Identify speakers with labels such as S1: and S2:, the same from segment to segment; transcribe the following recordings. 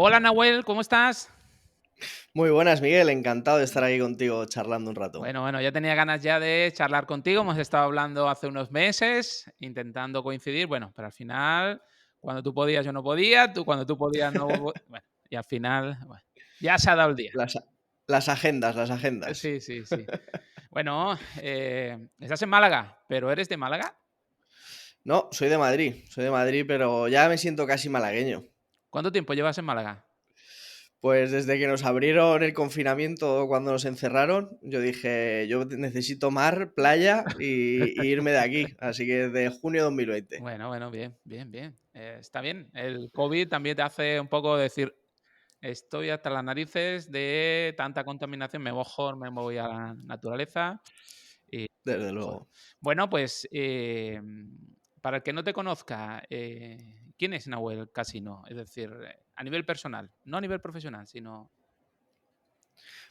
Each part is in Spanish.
S1: Hola Nahuel, ¿cómo estás?
S2: Muy buenas, Miguel. Encantado de estar aquí contigo charlando un rato.
S1: Bueno, ya tenía ganas ya de charlar contigo. Hemos estado hablando hace unos meses, intentando coincidir, bueno, pero al final, cuando tú podías, yo no podía, tú cuando tú podías, no. Bueno, y al final, bueno, ya se ha dado el día.
S2: Las, las agendas, las agendas.
S1: Sí, sí, sí. Bueno, estás en Málaga, pero ¿eres de Málaga?
S2: No, soy de Madrid, pero ya me siento casi malagueño.
S1: ¿Cuánto tiempo llevas en Málaga?
S2: Pues desde que nos abrieron el confinamiento, cuando nos encerraron, yo dije, yo necesito mar, playa y irme de aquí. Así que de junio de 2020.
S1: Bueno, bien, bien, bien. Está bien. El COVID también te hace un poco decir, estoy hasta las narices de tanta contaminación, mejor me voy a la naturaleza y
S2: Desde
S1: mejor.
S2: luego.
S1: Bueno, pues para el que no te conozca, ¿quién es Nahuel Casino? Es decir, a nivel personal, no a nivel profesional, sino...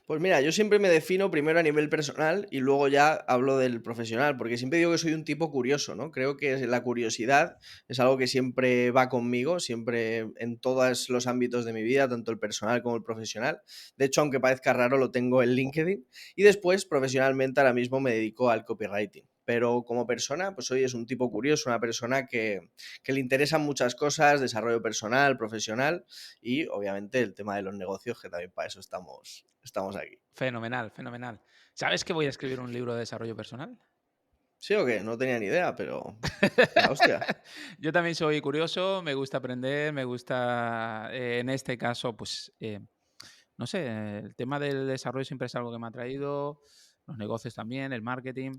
S2: Pues mira, yo siempre me defino primero a nivel personal y luego ya hablo del profesional, porque siempre digo que soy un tipo curioso, ¿no? Creo que la curiosidad es algo que siempre va conmigo, siempre en todos los ámbitos de mi vida, tanto el personal como el profesional. De hecho, aunque parezca raro, lo tengo en LinkedIn. Y después, profesionalmente, ahora mismo me dedico al copywriting. Pero como persona, pues hoy es un tipo curioso, una persona que le interesan muchas cosas, desarrollo personal, profesional y obviamente el tema de los negocios, que también para eso estamos aquí.
S1: Fenomenal, fenomenal. ¿Sabes que voy a escribir un libro de desarrollo personal?
S2: ¿Sí o qué? No tenía ni idea, pero la hostia.
S1: Yo también soy curioso, me gusta aprender, me gusta, en este caso, pues, no sé, el tema del desarrollo siempre es algo que me ha traído, los negocios también, el marketing.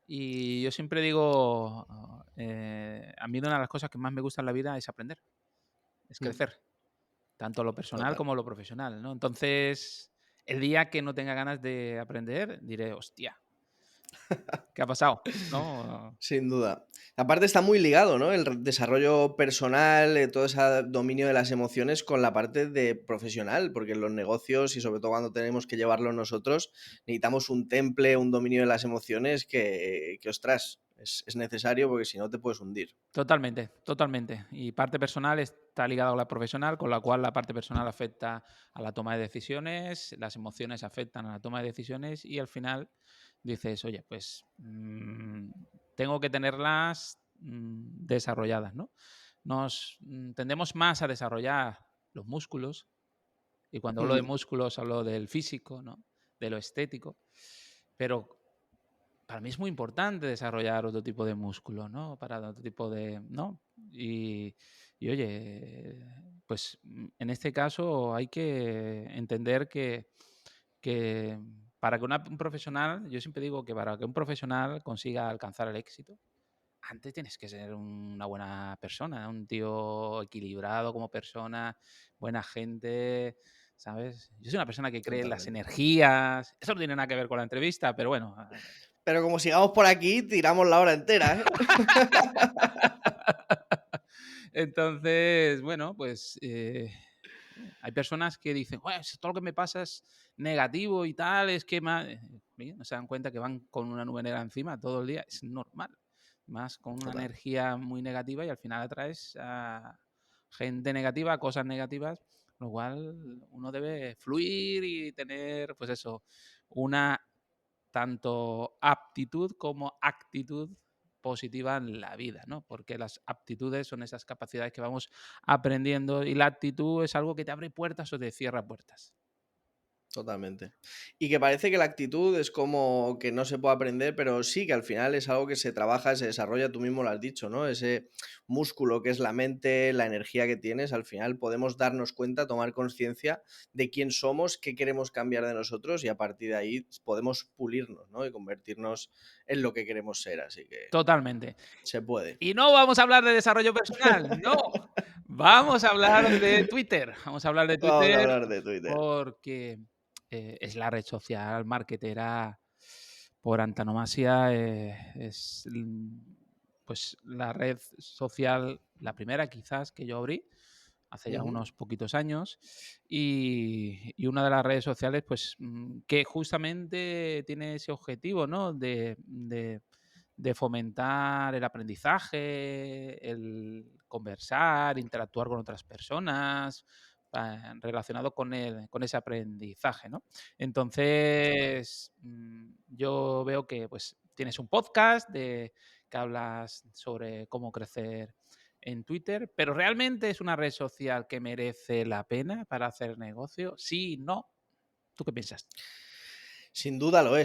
S1: Y yo siempre digo, a mí una de las cosas que más me gusta en la vida es aprender, es
S2: Mm,
S1: crecer, tanto lo personal
S2: total.
S1: como lo profesional, ¿no? Entonces, el día que no tenga ganas de aprender, diré, hostia, ¿qué ha pasado? ¿No?
S2: Sin duda. Aparte está muy ligado, ¿no? El desarrollo personal, todo ese dominio de las emociones con la parte de profesional, porque en los negocios y sobre todo cuando tenemos que llevarlo nosotros, necesitamos un temple, un dominio de las emociones que ostras, es necesario porque si no te puedes hundir.
S1: Totalmente, totalmente. Y parte personal está ligada a la profesional, con la cual la parte personal afecta a la toma de decisiones, las emociones afectan a la toma de decisiones y al final dices, oye, pues tengo que tenerlas desarrolladas, ¿no? Tendemos más a desarrollar los músculos y cuando hablo de
S2: Mm,
S1: músculos hablo del físico, ¿no? De lo estético, pero para mí es muy importante desarrollar otro tipo de músculo, ¿no? Para otro tipo de, ¿no? Y oye, pues en este caso hay que entender que para que un profesional, yo siempre digo que para que un profesional consiga alcanzar el éxito, antes tienes que ser una buena persona, un tío equilibrado como persona, buena gente, ¿sabes? Yo soy una persona que cree en las
S2: totalmente.
S1: energías. Eso no tiene nada que ver con la entrevista, pero bueno.
S2: Pero como sigamos por aquí, tiramos la hora entera, ¿eh?
S1: Entonces, bueno, pues hay personas que dicen, "Pues, todo lo que me pasa es negativo y tal, es que mira, no se dan cuenta que van con una nube negra encima todo el día, es normal, más con una
S2: Total.
S1: energía muy negativa y al final atraes a gente negativa, cosas negativas, lo cual uno debe fluir y tener, pues eso, una tanto aptitud como actitud positiva en la vida, ¿no? Porque las aptitudes son esas capacidades que vamos aprendiendo y la actitud es algo que te abre puertas o te cierra puertas.
S2: Totalmente. Y que parece que la actitud es como que no se puede aprender, pero sí que al final es algo que se trabaja, se desarrolla, tú mismo lo has dicho, ¿no? Ese músculo que es la mente, la energía que tienes, al final podemos darnos cuenta, tomar conciencia de quién somos, qué queremos cambiar de nosotros y a partir de ahí podemos pulirnos, ¿no? Y convertirnos en lo que queremos ser, así que
S1: Totalmente.
S2: se puede.
S1: Y no vamos a hablar de desarrollo personal, no. Vamos a hablar de Twitter. Vamos a hablar de
S2: Vamos a
S1: Twitter
S2: hablar de Twitter.
S1: porque es la red social marketera por antonomasia. Pues la red social, la primera quizás que yo abrí hace ya
S2: Ujú.
S1: unos poquitos años y una de las redes sociales pues que justamente tiene ese objetivo, ¿no? De fomentar el aprendizaje, el conversar, interactuar con otras personas, relacionado con ese aprendizaje, ¿no? Entonces, yo veo que pues tienes un podcast que hablas sobre cómo crecer en Twitter, pero ¿realmente es una red social que merece la pena para hacer negocio? Sí, no. ¿Tú qué piensas?
S2: Sin duda lo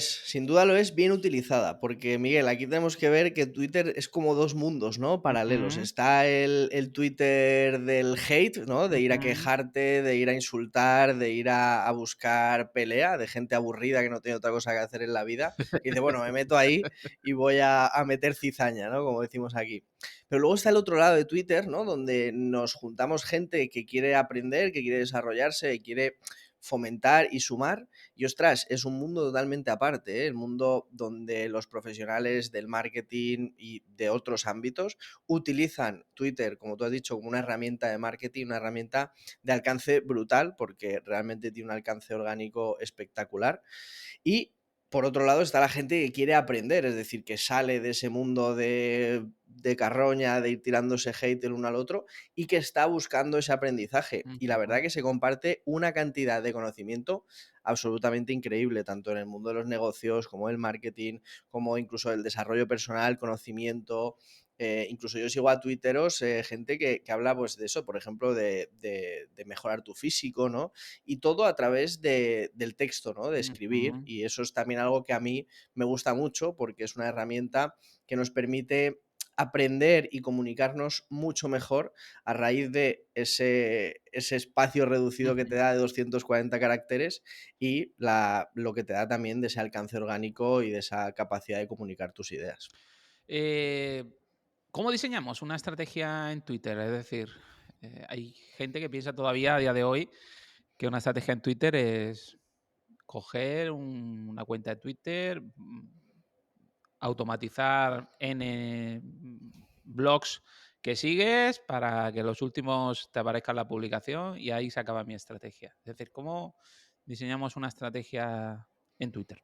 S2: es bien utilizada, porque Miguel, aquí tenemos que ver que Twitter es como dos mundos, ¿no? Paralelos.
S1: Ujú,
S2: Está el Twitter del hate, ¿no? De ir a
S1: ujú.
S2: quejarte, de ir a insultar, de ir a buscar pelea, de gente aburrida que no tiene otra cosa que hacer en la vida, que dice, bueno, me meto ahí y voy a meter cizaña, ¿no? Como decimos aquí. Pero luego está el otro lado de Twitter, ¿no? Donde nos juntamos gente que quiere aprender, que quiere desarrollarse, que quiere fomentar y sumar. Y ostras, es un mundo totalmente aparte, ¿eh? El mundo donde los profesionales del marketing y de otros ámbitos utilizan Twitter, como tú has dicho, como una herramienta de marketing, una herramienta de alcance brutal, porque realmente tiene un alcance orgánico espectacular. Y por otro lado está la gente que quiere aprender, es decir, que sale de ese mundo de carroña, de ir tirándose hate el uno al otro y que está buscando ese aprendizaje. Y la verdad
S1: Ujú,
S2: que se comparte una cantidad de conocimiento absolutamente increíble, tanto en el mundo de los negocios como el marketing, como incluso el desarrollo personal, conocimiento. Incluso yo sigo a tuiteros, gente que habla pues de eso, por ejemplo, de mejorar tu físico, ¿no? Y todo a través del texto, ¿no? De escribir.
S1: ujú,
S2: Y eso es también algo que a mí me gusta mucho porque es una herramienta que nos permite aprender y comunicarnos mucho mejor a raíz de ese espacio reducido que te
S1: ujú.
S2: da de 240 caracteres y lo que te da también de ese alcance orgánico y de esa capacidad de comunicar tus ideas.
S1: Eh, ¿Cómo diseñamos una estrategia en Twitter? Es decir, hay gente que piensa todavía a día de hoy que una estrategia en Twitter es coger una cuenta de Twitter, automatizar N blogs que sigues para que los últimos te aparezcan la publicación y ahí se acaba mi estrategia. Es decir, ¿cómo diseñamos una estrategia en Twitter?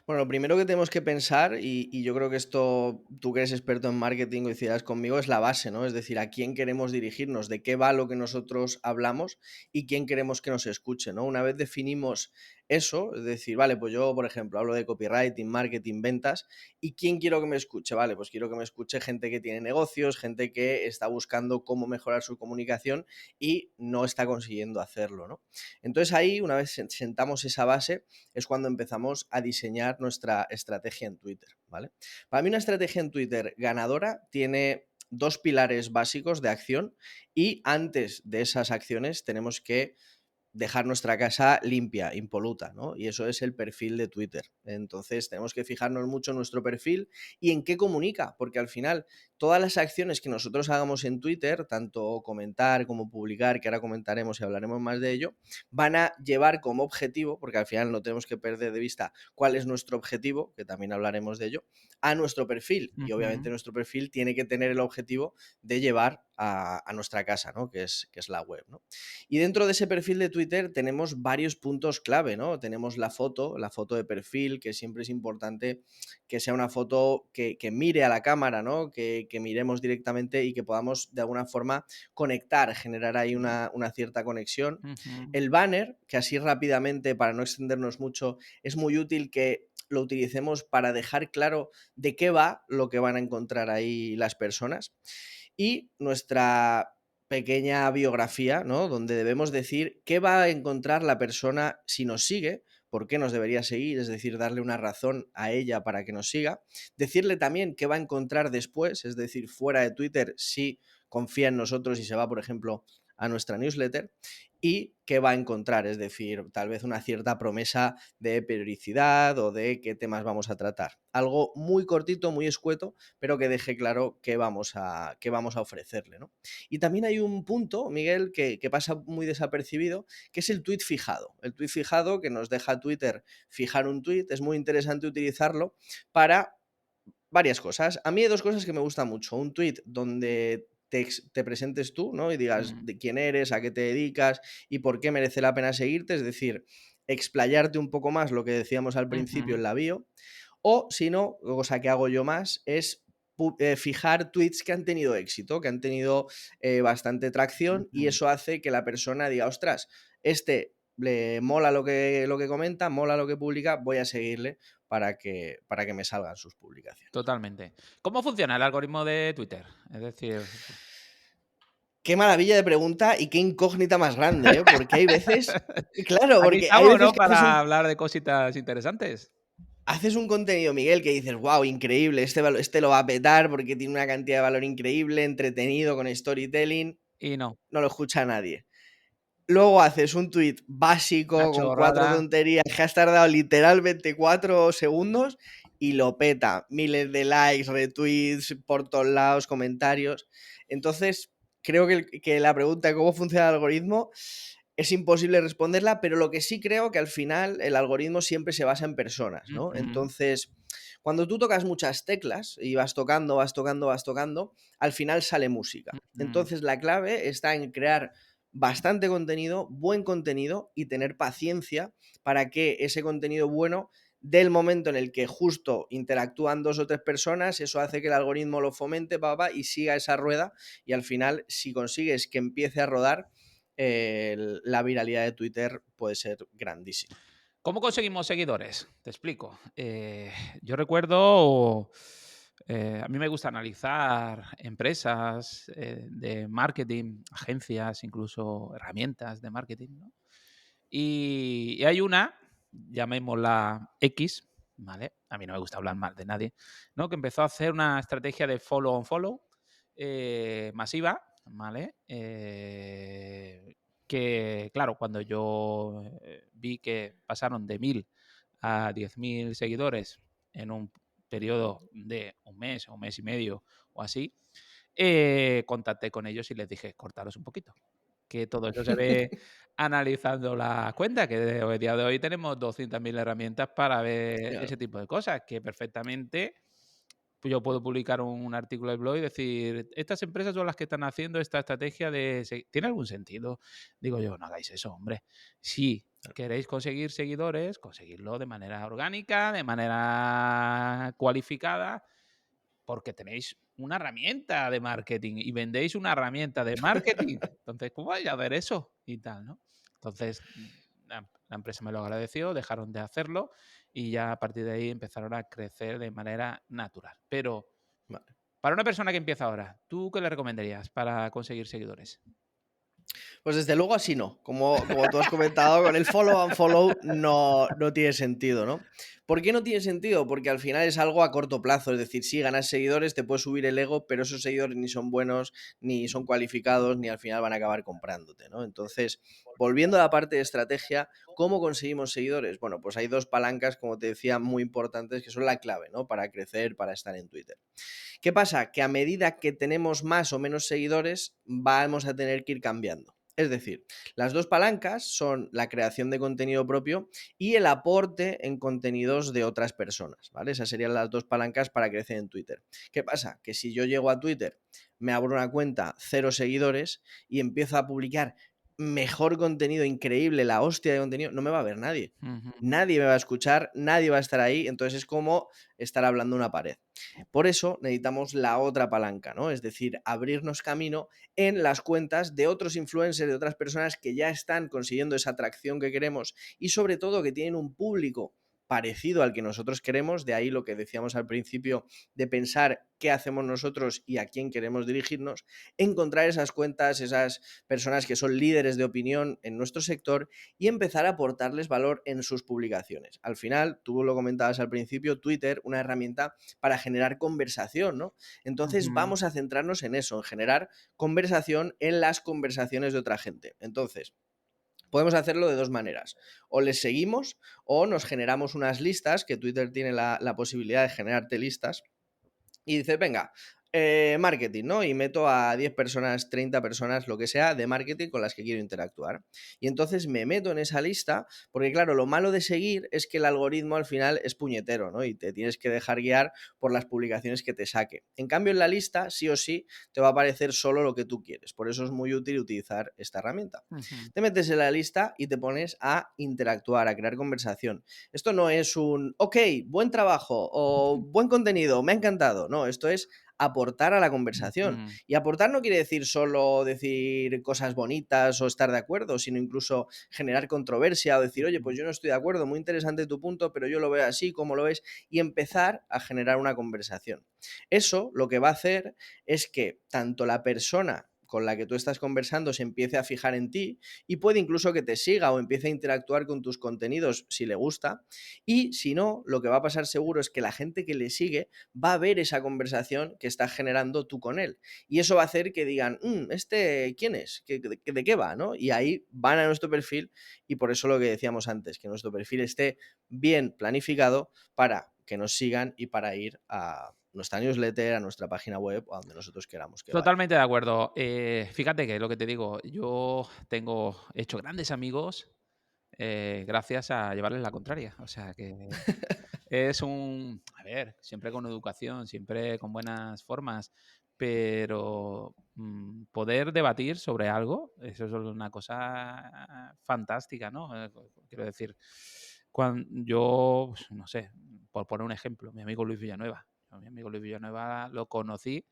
S2: Bueno, lo primero que tenemos que pensar, y yo creo que esto tú que eres experto en marketing coincidirás conmigo, es la base, ¿no? Es decir, a quién queremos dirigirnos, de qué va lo que nosotros hablamos y quién queremos que nos escuche, ¿no? Una vez definimos eso, es decir, vale, pues yo, por ejemplo, hablo de copywriting, marketing, ventas, ¿y quién quiero que me escuche? Vale, pues quiero que me escuche gente que tiene negocios, gente que está buscando cómo mejorar su comunicación y no está consiguiendo hacerlo, ¿no? Entonces ahí, una vez sentamos esa base, es cuando empezamos a diseñar nuestra estrategia en Twitter, ¿vale? Para mí una estrategia en Twitter ganadora tiene dos pilares básicos de acción y antes de esas acciones tenemos que dejar nuestra casa limpia, impoluta, ¿no? Y eso es el perfil de Twitter. Entonces tenemos que fijarnos mucho en nuestro perfil y en qué comunica, porque al final todas las acciones que nosotros hagamos en Twitter, tanto comentar como publicar, que ahora comentaremos y hablaremos más de ello, van a llevar como objetivo, porque al final no tenemos que perder de vista cuál es nuestro objetivo, que también hablaremos de ello, a nuestro perfil. Y obviamente
S1: Ujú,
S2: nuestro perfil tiene que tener el objetivo de llevar a nuestra casa, ¿no? Que es la web, ¿no? Y dentro de ese perfil de Twitter tenemos varios puntos clave, ¿no? Tenemos la foto de perfil, que siempre es importante que sea una foto que mire a la cámara, ¿no? Que miremos directamente y que podamos de alguna forma conectar, generar ahí una cierta conexión.
S1: ujú.
S2: El banner, que así rápidamente, para no extendernos mucho, es muy útil que lo utilicemos para dejar claro de qué va lo que van a encontrar ahí las personas. Y nuestra pequeña biografía, ¿no? Donde debemos decir qué va a encontrar la persona si nos sigue, por qué nos debería seguir, es decir, darle una razón a ella para que nos siga. Decirle también qué va a encontrar después, es decir, fuera de Twitter, si confía en nosotros y se va, por ejemplo, a nuestra newsletter. Y qué va a encontrar, es decir, tal vez una cierta promesa de periodicidad o de qué temas vamos a tratar. Algo muy cortito, muy escueto, pero que deje claro qué vamos a ofrecerle, ¿no? Y también hay un punto, Miguel, que pasa muy desapercibido, que es el tweet fijado. El tweet fijado que nos deja Twitter fijar un tweet, es muy interesante utilizarlo para varias cosas. A mí hay dos cosas que me gustan mucho. Un tweet donde te presentes tú, ¿no? Y digas
S1: Mm,
S2: de quién eres, a qué te dedicas y por qué merece la pena seguirte, es decir, explayarte un poco más lo que decíamos al principio
S1: ujú,
S2: en la bio. O si no, cosa que hago yo más, es fijar tweets que han tenido éxito, que han tenido bastante tracción, y
S1: Ujú.
S2: eso hace que la persona diga, ostras, este le mola lo que comenta, mola lo que publica, voy a seguirle para que me salgan sus publicaciones.
S1: Totalmente. ¿Cómo funciona el algoritmo de Twitter? Es decir,
S2: Qué maravilla de pregunta y qué incógnita más grande, ¿eh? Porque hay veces, claro,
S1: aquí
S2: porque hay
S1: estamos,
S2: veces
S1: ¿no?
S2: que haces
S1: Para
S2: un
S1: hablar de cositas interesantes.
S2: haces un contenido, Miguel, que dices, wow, increíble, este lo va a petar porque tiene una cantidad de valor increíble, entretenido, con storytelling,
S1: Y no,
S2: no lo escucha nadie. Luego haces un tweet
S1: una
S2: básico con 4
S1: chorrada.
S2: tonterías que has tardado literalmente 4 segundos y lo peta. Miles de likes, retweets por todos lados, comentarios. Entonces, creo que la pregunta de cómo funciona el algoritmo es imposible responderla, pero lo que sí creo que al final el algoritmo siempre se basa en personas, ¿no?
S1: Ujú,
S2: Entonces, cuando tú tocas muchas teclas y vas tocando, vas tocando, vas tocando, al final sale música.
S1: ujú.
S2: Entonces, la clave está en crear bastante contenido, buen contenido, y tener paciencia para que ese contenido bueno, del momento en el que justo interactúan 2 o 3 personas, eso hace que el algoritmo lo fomente, y siga esa rueda, y al final, si consigues que empiece a rodar, la viralidad de Twitter puede ser grandísima.
S1: ¿Cómo conseguimos seguidores? Te explico. Yo recuerdo, a mí me gusta analizar empresas de marketing, agencias, incluso herramientas de marketing, ¿no? Y hay una, llamémosla X, ¿vale? A mí no me gusta hablar mal de nadie, ¿no? Que empezó a hacer una estrategia de follow on follow masiva, ¿vale? Que, claro, cuando yo vi que pasaron de 1000 a 10.000 seguidores en un periodo de un mes y medio o así, contacté con ellos y les dije, cortaros un poquito, que todo eso se ve analizando la cuenta, que hoy día de hoy tenemos 200.000 herramientas para ver
S2: Claro.
S1: ese tipo de cosas, que perfectamente pues yo puedo publicar un artículo de blog y decir, estas empresas son las que están haciendo esta estrategia de... ¿Tiene algún sentido? Digo yo, no hagáis eso, hombre. Si queréis conseguir seguidores, conseguirlo de manera orgánica, de manera cualificada, porque tenéis una herramienta de marketing y vendéis una herramienta de marketing. Entonces, ¿cómo vais a ver eso? Y tal, ¿no? Entonces, la empresa me lo agradeció, dejaron de hacerlo y ya a partir de ahí empezaron a crecer de manera natural. Pero
S2: Vale.
S1: para una persona que empieza ahora, ¿tú qué le recomendarías para conseguir seguidores?
S2: Pues desde luego así no. Como tú has comentado, con el follow and follow no tiene sentido, ¿no? ¿Por qué no tiene sentido? Porque al final es algo a corto plazo. Es decir, sí, ganas seguidores, te puedes subir el ego, pero esos seguidores ni son buenos, ni son cualificados, ni al final van a acabar comprándote, ¿no? Entonces, volviendo a la parte de estrategia, ¿cómo conseguimos seguidores? Bueno, pues hay 2 palancas, como te decía, muy importantes, que son la clave, ¿no? Para crecer, para estar en Twitter. ¿Qué pasa? Que a medida que tenemos más o menos seguidores, vamos a tener que ir cambiando. Es decir, las 2 palancas son la creación de contenido propio y el aporte en contenidos de otras personas, ¿vale? Esas serían las 2 palancas para crecer en Twitter. ¿Qué pasa? Que si yo llego a Twitter, me abro una cuenta, 0 seguidores, y empiezo a publicar mejor contenido, increíble, la hostia de contenido, no me va a ver nadie.
S1: Ujú.
S2: Nadie me va a escuchar, nadie va a estar ahí, entonces es como estar hablando a una pared. Por eso necesitamos la otra palanca, ¿no? Es decir, abrirnos camino en las cuentas de otros influencers, de otras personas que ya están consiguiendo esa atracción que queremos y sobre todo que tienen un público parecido al que nosotros queremos, de ahí lo que decíamos al principio de pensar qué hacemos nosotros y a quién queremos dirigirnos, encontrar esas cuentas, esas personas que son líderes de opinión en nuestro sector y empezar a aportarles valor en sus publicaciones. Al final, tú lo comentabas al principio, Twitter, una herramienta para generar conversación, ¿no? Entonces
S1: Ujú.
S2: vamos a centrarnos en eso, en generar conversación en las conversaciones de otra gente. Entonces, podemos hacerlo de 2 maneras. O les seguimos o nos generamos unas listas, que Twitter tiene la posibilidad de generarte listas, y dices, venga, marketing, ¿no? Y meto a 10 personas, 30 personas, lo que sea, de marketing con las que quiero interactuar. Y entonces me meto en esa lista, porque claro, lo malo de seguir es que el algoritmo al final es puñetero, ¿no? Y te tienes que dejar guiar por las publicaciones que te saque. En cambio, en la lista, sí o sí, te va a aparecer solo lo que tú quieres. Por eso es muy útil utilizar esta herramienta.
S1: Ujú.
S2: Te metes en la lista y te pones a interactuar, a crear conversación. Esto no es un, ok, buen trabajo o buen contenido, me ha encantado. No, esto es aportar a la conversación.
S1: Ujú.
S2: Y aportar no quiere decir solo decir cosas bonitas o estar de acuerdo, sino incluso generar controversia o decir, oye, pues
S1: Ujú.
S2: yo no estoy de acuerdo, muy interesante tu punto, pero yo lo veo así, ¿cómo lo ves? Y empezar a generar una conversación. Eso lo que va a hacer es que tanto la persona con la que tú estás conversando se empiece a fijar en ti y puede incluso que te siga o empiece a interactuar con tus contenidos si le gusta. Y si no, lo que va a pasar seguro es que la gente que le sigue va a ver esa conversación que estás generando tú con él. Y eso va a hacer que digan, ¿este quién es? ¿De qué va? ¿No? Y ahí van a nuestro perfil y por eso lo que decíamos antes, que nuestro perfil esté bien planificado para que nos sigan y para ir a nuestra newsletter, a nuestra página web o a donde nosotros queramos que vayan.
S1: Totalmente de acuerdo. Fíjate que lo que te digo, yo he hecho grandes amigos gracias a llevarles la contraria. O sea que a ver, siempre con educación, siempre con buenas formas, pero poder debatir sobre algo, eso es una cosa fantástica, ¿no? Quiero decir, cuando yo, pues, no sé, por poner un ejemplo, mi amigo Luis Villanueva. A mi amigo Luis Villanueva lo conocí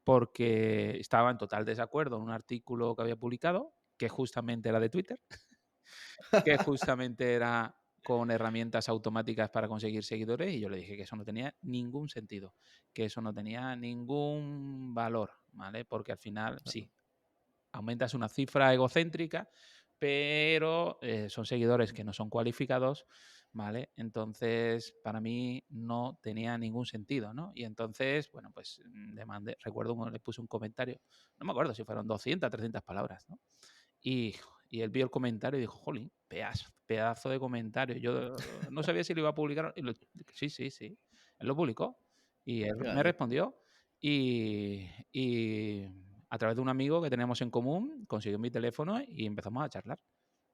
S1: porque estaba en total desacuerdo en un artículo que había publicado, que justamente era de Twitter, que justamente era con herramientas automáticas para conseguir seguidores, y yo le dije que eso no tenía ningún sentido, que eso no tenía ningún valor, ¿vale? Porque al final, sí, aumentas una cifra egocéntrica, pero son seguidores que no son cualificados, ¿vale? Entonces, para mí no tenía ningún sentido, ¿no? Y entonces, bueno, pues le mandé, recuerdo cuando le puse un comentario, no me acuerdo si fueron 200, 300 palabras, ¿no? Y, y él vio el comentario y dijo, jolín, pedazo de comentario. Yo no sabía si lo iba a publicar. Sí, sí, sí. Él lo publicó y él me
S2: Fíjate.
S1: respondió. Y a través de un amigo que teníamos en común, consiguió mi teléfono y empezamos a charlar.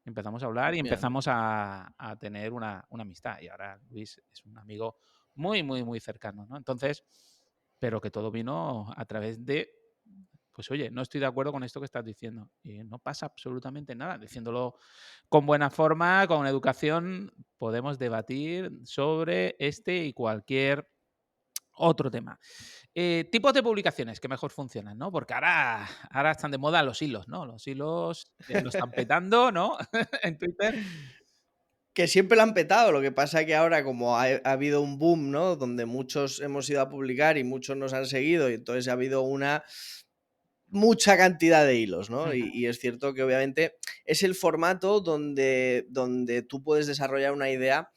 S1: Empezamos a hablar y
S2: Mira,
S1: empezamos a tener una amistad. Y ahora Luis es un amigo muy, muy, muy cercano, ¿no? Entonces, pero que todo vino a través de, pues oye, no estoy de acuerdo con esto que estás diciendo. Y no pasa absolutamente nada. Diciéndolo con buena forma, con educación, podemos debatir sobre este y cualquier otro tema. Tipos de publicaciones que mejor funcionan, ¿no? Porque ahora están de moda los hilos, ¿no? Los hilos lo están petando, ¿no? En Twitter.
S2: que siempre lo han petado, lo que pasa que ahora como ha habido un boom, ¿no? Donde muchos hemos ido a publicar y muchos nos han seguido y entonces ha habido una mucha cantidad de hilos, ¿no?
S1: Ujú,
S2: Y es cierto que obviamente es el formato donde tú puedes desarrollar una idea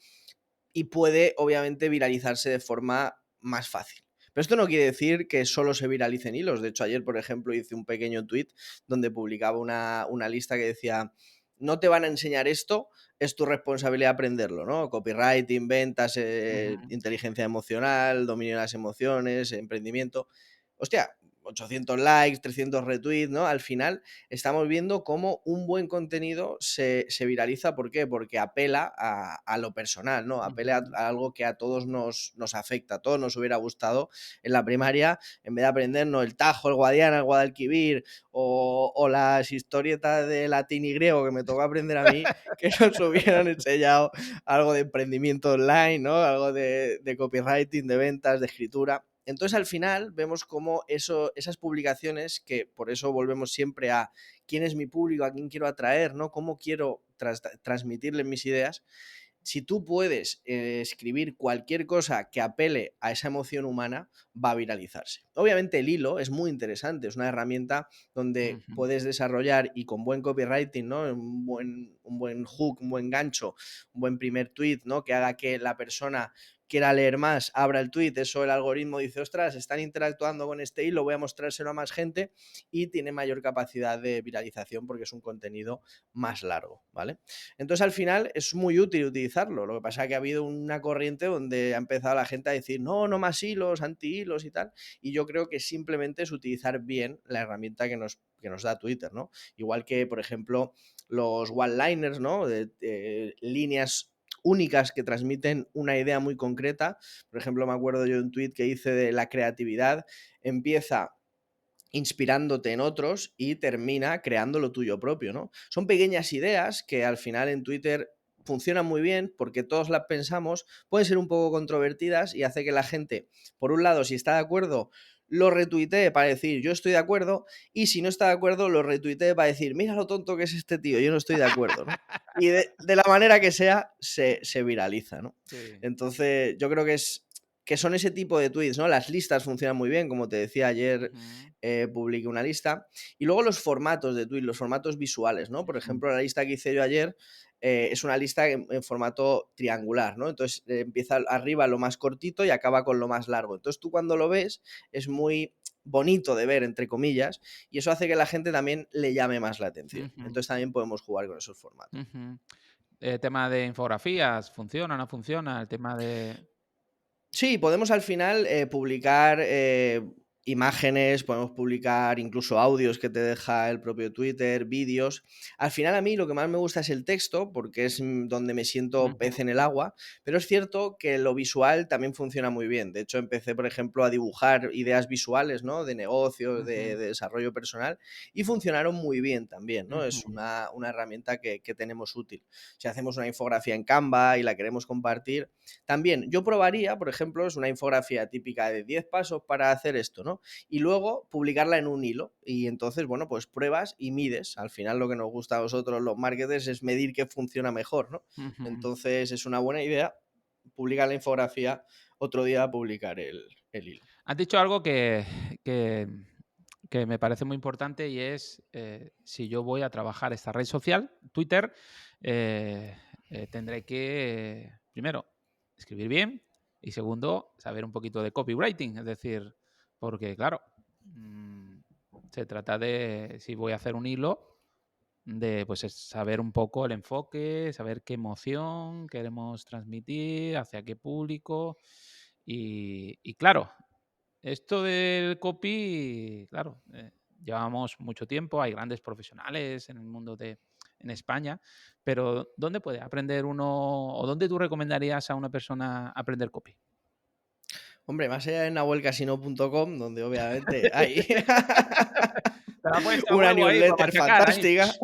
S2: y puede obviamente viralizarse de forma más fácil. Pero esto no quiere decir que solo se viralicen hilos. De hecho, ayer, por ejemplo, hice un pequeño tweet donde publicaba una lista que decía, no te van a enseñar esto, es tu responsabilidad aprenderlo, ¿no? Copywriting, ventas,
S1: ujú.
S2: inteligencia emocional, dominio de las emociones, emprendimiento. Hostia, 800 likes, 300 retweets, ¿no? Al final estamos viendo cómo un buen contenido se viraliza. ¿Por qué? Porque apela a lo personal, ¿no? Apela
S1: Ujú.
S2: a algo que a todos nos afecta, a todos nos hubiera gustado en la primaria, en vez de aprendernos el Tajo, el Guadiana, el Guadalquivir o las historietas de latín y griego que me tocó aprender a mí, que nos hubieran enseñado algo de emprendimiento online, ¿no? Algo de copywriting, de ventas, de escritura. Entonces, al final, vemos cómo esas publicaciones, que por eso volvemos siempre a quién es mi público, a quién quiero atraer, ¿no? Cómo quiero transmitirle mis ideas. Si tú puedes escribir cualquier cosa que apele a esa emoción humana, va a viralizarse. Obviamente el hilo es muy interesante, es una herramienta donde
S1: Ujú.
S2: puedes desarrollar y con buen copywriting, ¿no? Un buen hook, un buen gancho, un buen primer tweet, ¿no? Que haga que la persona quiera leer más, abra el tweet, eso el algoritmo dice, ostras, están interactuando con este hilo, voy a mostrárselo a más gente y tiene mayor capacidad de viralización porque es un contenido más largo, ¿vale? Entonces al final es muy útil utilizarlo, lo que pasa es que ha habido una corriente donde ha empezado la gente a decir, no, no más hilos, anti hilos y tal, y yo creo que simplemente es utilizar bien la herramienta que nos da Twitter, ¿no? Igual que, por ejemplo, los one-liners, ¿no? De líneas únicas que transmiten una idea muy concreta. Por ejemplo, me acuerdo yo de un tweet que hice de la creatividad, empieza inspirándote en otros y termina creando lo tuyo propio, ¿no? Son pequeñas ideas que al final en Twitter funcionan muy bien porque todos las pensamos, pueden ser un poco controvertidas y hace que la gente, por un lado, si está de acuerdo, lo retuitee para decir yo estoy de acuerdo, y si no está de acuerdo, lo retuitee para decir mira lo tonto que es este tío, yo no estoy de acuerdo, ¿no? Y de la manera que sea, se viraliza, ¿no?
S1: Sí.
S2: Entonces, yo creo que son ese tipo de tweets, ¿no? Las listas funcionan muy bien, como te decía ayer,
S1: Ujú,
S2: publiqué una lista. Y luego los formatos de tweet, los formatos visuales, ¿no? Por
S1: ujú,
S2: ejemplo, la lista que hice yo ayer es una lista en formato triangular, ¿no? Entonces empieza arriba lo más cortito y acaba con lo más largo. Entonces tú cuando lo ves es muy bonito de ver, entre comillas, y eso hace que la gente también le llame más la atención.
S1: ujú,
S2: Entonces también podemos jugar con esos formatos.
S1: ujú. Tema de infografías, ¿funciona o no funciona? El tema de...
S2: Sí, podemos al final publicar imágenes, podemos publicar incluso audios que te deja el propio Twitter, vídeos. Al final a mí lo que más me gusta es el texto, porque es donde me siento
S1: Ujú,
S2: pez en el agua, pero es cierto que lo visual también funciona muy bien. De hecho, empecé, por ejemplo, a dibujar ideas visuales, ¿no? De negocios,
S1: ujú,
S2: de desarrollo personal, y funcionaron muy bien también, ¿no? Es
S1: ujú,
S2: una herramienta que tenemos útil. Si hacemos una infografía en Canva y la queremos compartir, también yo probaría, por ejemplo, es una infografía típica de 10 pasos para hacer esto, ¿no? Y luego publicarla en un hilo. Y entonces, bueno, pues pruebas y mides. Al final lo que nos gusta a nosotros los marketers es medir qué funciona mejor, ¿no?
S1: ujú.
S2: Entonces es una buena idea publicar la infografía, otro día publicar el hilo.
S1: Has dicho algo que, que me parece muy importante y es, si yo voy a trabajar esta red social, Twitter, eh, tendré que, primero, escribir bien y segundo, saber un poquito de copywriting. Es decir, porque claro, mm, se trata de, si voy a hacer un hilo, de pues saber un poco el enfoque, saber qué emoción queremos transmitir, hacia qué público. Y claro, esto del copy, claro, llevamos mucho tiempo, hay grandes profesionales en el mundo en España, pero ¿dónde puede aprender uno o dónde tú recomendarías a una persona aprender copy?
S2: Hombre, más allá de nahuelcasino.com, donde obviamente hay
S1: Te la has puesto a
S2: una
S1: huevo ahí para
S2: newsletter
S1: machacar ahí.
S2: fantástica.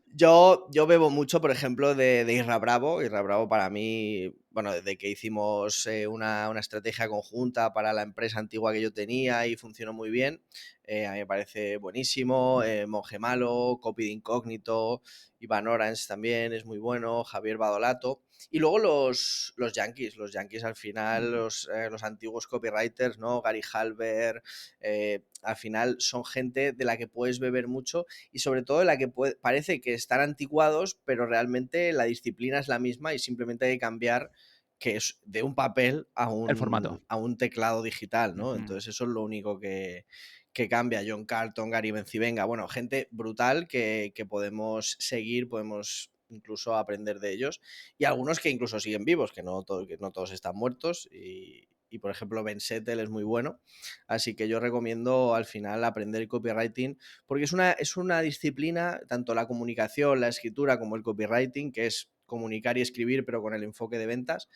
S2: Yo bebo mucho, por ejemplo, de Irra Bravo. Irra Bravo para mí, bueno, desde que hicimos una estrategia conjunta para la empresa antigua que yo tenía y funcionó muy bien, a mí me parece buenísimo. Monje Malo, Copy de Incógnito, Iván Orange también es muy bueno, Javier Badolato. Y luego los Yankees al final,
S1: Ujú,
S2: los antiguos copywriters, ¿no? Gary Halbert, al final son gente de la que puedes beber mucho y sobre todo de la que parece que están anticuados, pero realmente la disciplina es la misma y simplemente hay que cambiar que es de un papel
S1: el formato.
S2: a un teclado digital, ¿no?
S1: Ujú,
S2: Entonces eso es lo único que cambia. John Carlton, Gary Bencivenga, bueno, gente brutal que podemos seguir, podemos incluso aprender de ellos, y algunos que incluso siguen vivos, que no todos están muertos, y por ejemplo Ben Settle es muy bueno, así que yo recomiendo al final aprender copywriting, porque es una disciplina, tanto la comunicación, la escritura como el copywriting, que es comunicar y escribir pero con el enfoque de ventas,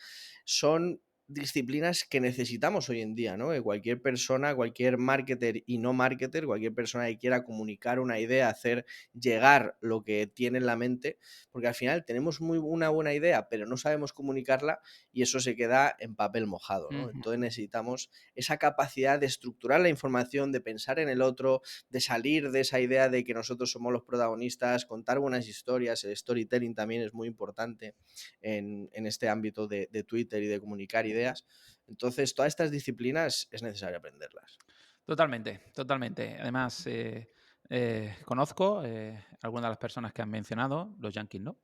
S2: son disciplinas que necesitamos hoy en día, ¿no? Que cualquier persona, cualquier marketer y no marketer, cualquier persona que quiera comunicar una idea, hacer llegar lo que tiene en la mente, porque al final tenemos una buena idea, pero no sabemos comunicarla y eso se queda en papel mojado, ¿no?
S1: ujú.
S2: Entonces necesitamos esa capacidad de estructurar la información, de pensar en el otro, de salir de esa idea de que nosotros somos los protagonistas, contar buenas historias. El storytelling también es muy importante en este ámbito de Twitter y de comunicar ideas. Entonces, todas estas disciplinas es necesario aprenderlas.
S1: Totalmente, totalmente. Además, conozco algunas de las personas que han mencionado, los yankees, ¿no?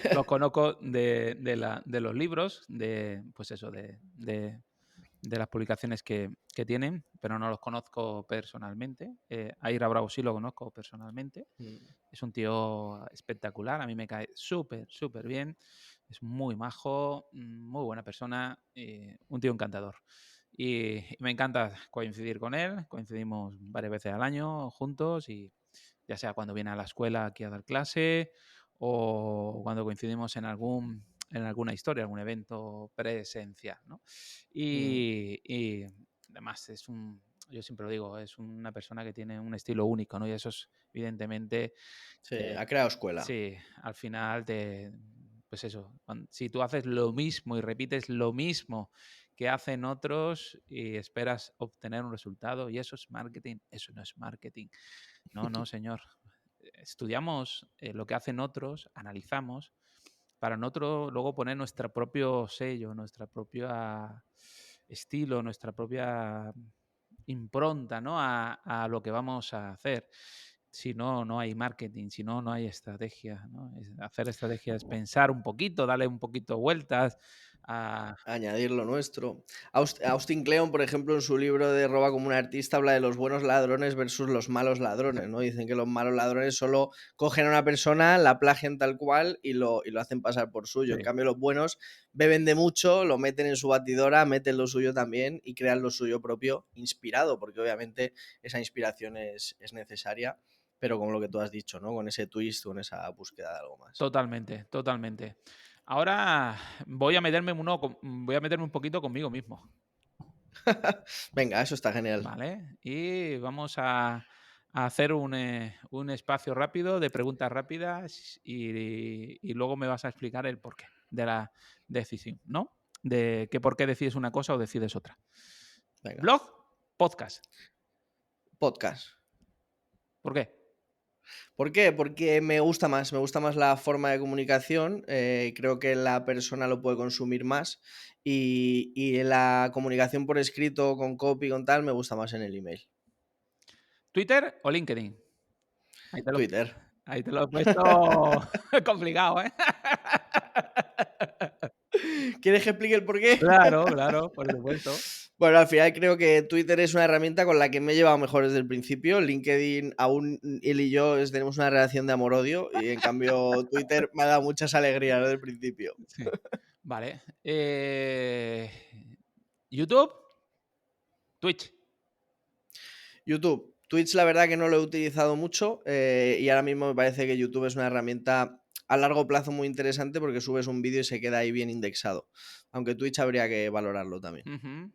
S1: Los conozco de los libros, de, pues eso, de las publicaciones que tienen, pero no los conozco personalmente. A Ira Bravo sí lo conozco personalmente.
S2: Mm.
S1: Es un tío espectacular, a mí me cae súper, súper bien. Es muy majo, muy buena persona, un tío encantador. Y me encanta coincidir con él, coincidimos varias veces al año juntos y ya sea cuando viene a la escuela aquí a dar clase o cuando coincidimos en alguna historia, algún evento presencial, ¿no?
S2: Mm.
S1: Y además yo siempre lo digo, es una persona que tiene un estilo único, ¿no? Y eso es evidentemente,
S2: Sí, ha creado escuela.
S1: sí, al final pues eso, si tú haces lo mismo y repites lo mismo que hacen otros y esperas obtener un resultado. Y eso es marketing. Eso no es marketing. No, no, señor. Estudiamos lo que hacen otros, analizamos, para nosotros luego poner nuestro propio sello, nuestra propia estilo, nuestra propia impronta, ¿no? a lo que vamos a hacer. Si no, no hay marketing, si no, no hay estrategia, ¿no? Hacer estrategia es pensar un poquito, darle un poquito vueltas a...
S2: Añadir lo nuestro. Austin Kleon, por ejemplo, en su libro de Roba como un artista, habla de los buenos ladrones versus los malos ladrones, ¿no? Dicen que los malos ladrones solo cogen a una persona, la plagian tal cual y lo hacen pasar por suyo.
S1: Sí.
S2: En cambio, los buenos beben de mucho, lo meten en su batidora, meten lo suyo también y crean lo suyo propio, inspirado, porque obviamente esa inspiración es necesaria, pero como lo que tú has dicho, ¿no? Con ese twist, con esa búsqueda de algo más.
S1: Totalmente, totalmente. Ahora voy a meterme voy a meterme un poquito conmigo mismo,
S2: Venga, eso está genial.
S1: ¿vale? Y vamos a hacer un espacio rápido de preguntas rápidas y luego me vas a explicar el porqué de la decisión, ¿no? De que por qué decides una cosa o decides otra.
S2: Venga.
S1: ¿Blog? Podcast.
S2: Podcast.
S1: ¿Por qué?
S2: ¿Por qué? Porque me gusta más la forma de comunicación, creo que la persona lo puede consumir más y la comunicación por escrito, con copy, con tal, me gusta más en el email.
S1: ¿Twitter o LinkedIn? Ahí te lo,
S2: Twitter.
S1: ahí te lo he puesto complicado, ¿eh?
S2: ¿Quieres que explique el por qué?
S1: Claro, claro, por supuesto.
S2: Bueno, al final creo que Twitter es una herramienta con la que me he llevado mejor desde el principio. LinkedIn, aún él y yo tenemos una relación de amor-odio y en cambio Twitter me ha dado muchas alegrías desde el principio.
S1: Sí. Vale. YouTube, Twitch.
S2: YouTube. Twitch, la verdad que no lo he utilizado mucho y ahora mismo me parece que YouTube es una herramienta a largo plazo muy interesante porque subes un vídeo y se queda ahí bien indexado. Aunque Twitch habría que valorarlo también.
S1: Ujú.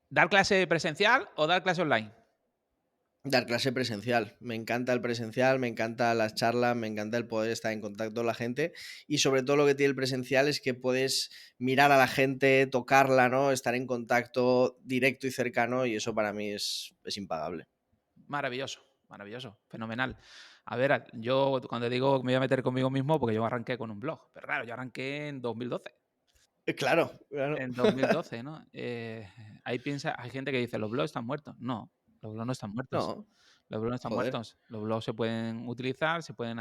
S1: ¿Dar clase presencial o dar clase online?
S2: Dar clase presencial. Me encanta el presencial, me encantan las charlas, me encanta el poder estar en contacto con la gente y sobre todo lo que tiene el presencial es que puedes mirar a la gente, tocarla, ¿no? Estar en contacto directo y cercano y eso para mí es impagable.
S1: Maravilloso, maravilloso, fenomenal. A ver, yo cuando digo que me voy a meter conmigo mismo, porque yo arranqué con un blog, pero claro, yo arranqué en 2012.
S2: Claro, claro.
S1: En 2012, ¿no? Ahí hay gente que dice, los blogs están muertos. No, los blogs no están muertos.
S2: No,
S1: Los blogs no están
S2: joder.
S1: muertos. Los blogs se pueden utilizar, se pueden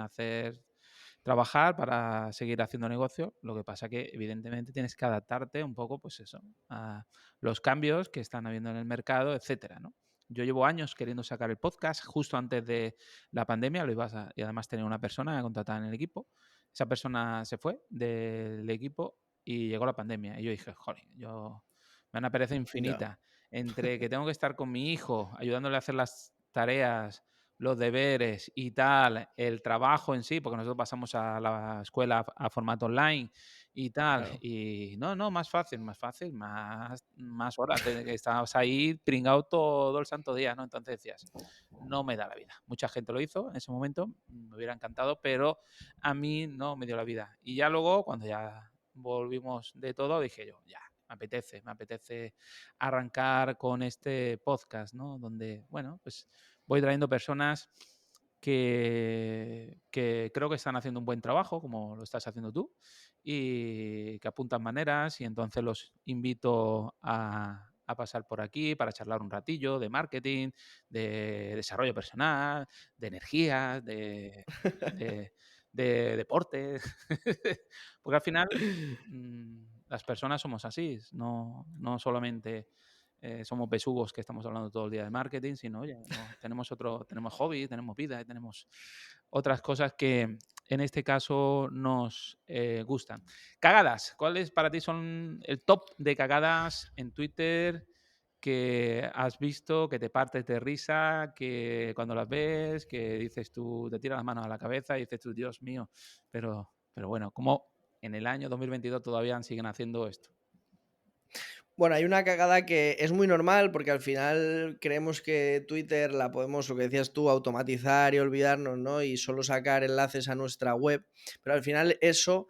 S1: trabajar para seguir haciendo negocio. Lo que pasa que, evidentemente, tienes que adaptarte un poco, pues eso, a los cambios que están habiendo en el mercado, etcétera, ¿no? Yo llevo años queriendo sacar el podcast. Justo antes de la pandemia y además tenía una persona contratada en el equipo. Esa persona se fue del equipo y llegó la pandemia. Y yo dije, joder, me da una pereza
S2: Ya,
S1: infinita entre que tengo que estar con mi hijo, ayudándole a hacer las tareas, los deberes y tal, el trabajo en sí, porque nosotros pasamos a la escuela a formato online y tal.
S2: claro.
S1: Y no, más fácil, más horas. Que estabas ahí pringado todo el santo día, ¿no? Entonces decías, no me da la vida. Mucha gente lo hizo en ese momento, me hubiera encantado, pero a mí no me dio la vida. Y ya luego, cuando ya volvimos de todo, dije yo, ya, me apetece arrancar con este podcast, ¿no? Donde, bueno, pues voy trayendo personas que creo que están haciendo un buen trabajo, como lo estás haciendo tú, y que apuntan maneras, y entonces los invito a pasar por aquí para charlar un ratillo de marketing, de desarrollo personal, de energía, de, de deporte, porque al final las personas somos así, no solamente somos besugos que estamos hablando todo el día de marketing, sino, oye, no, tenemos hobby, tenemos vida y tenemos otras cosas que en este caso nos gustan. Cagadas, ¿cuáles para ti son el top de cagadas en Twitter que has visto, que te partes de risa, que cuando las ves, que dices tú, te tiras las manos a la cabeza y dices tú, Dios mío, pero bueno, ¿cómo en el año 2022 todavía siguen haciendo esto?
S2: Bueno, hay una cagada que es muy normal porque al final creemos que Twitter la podemos, lo que decías tú, automatizar y olvidarnos, ¿no? Y solo sacar enlaces a nuestra web. Pero al final eso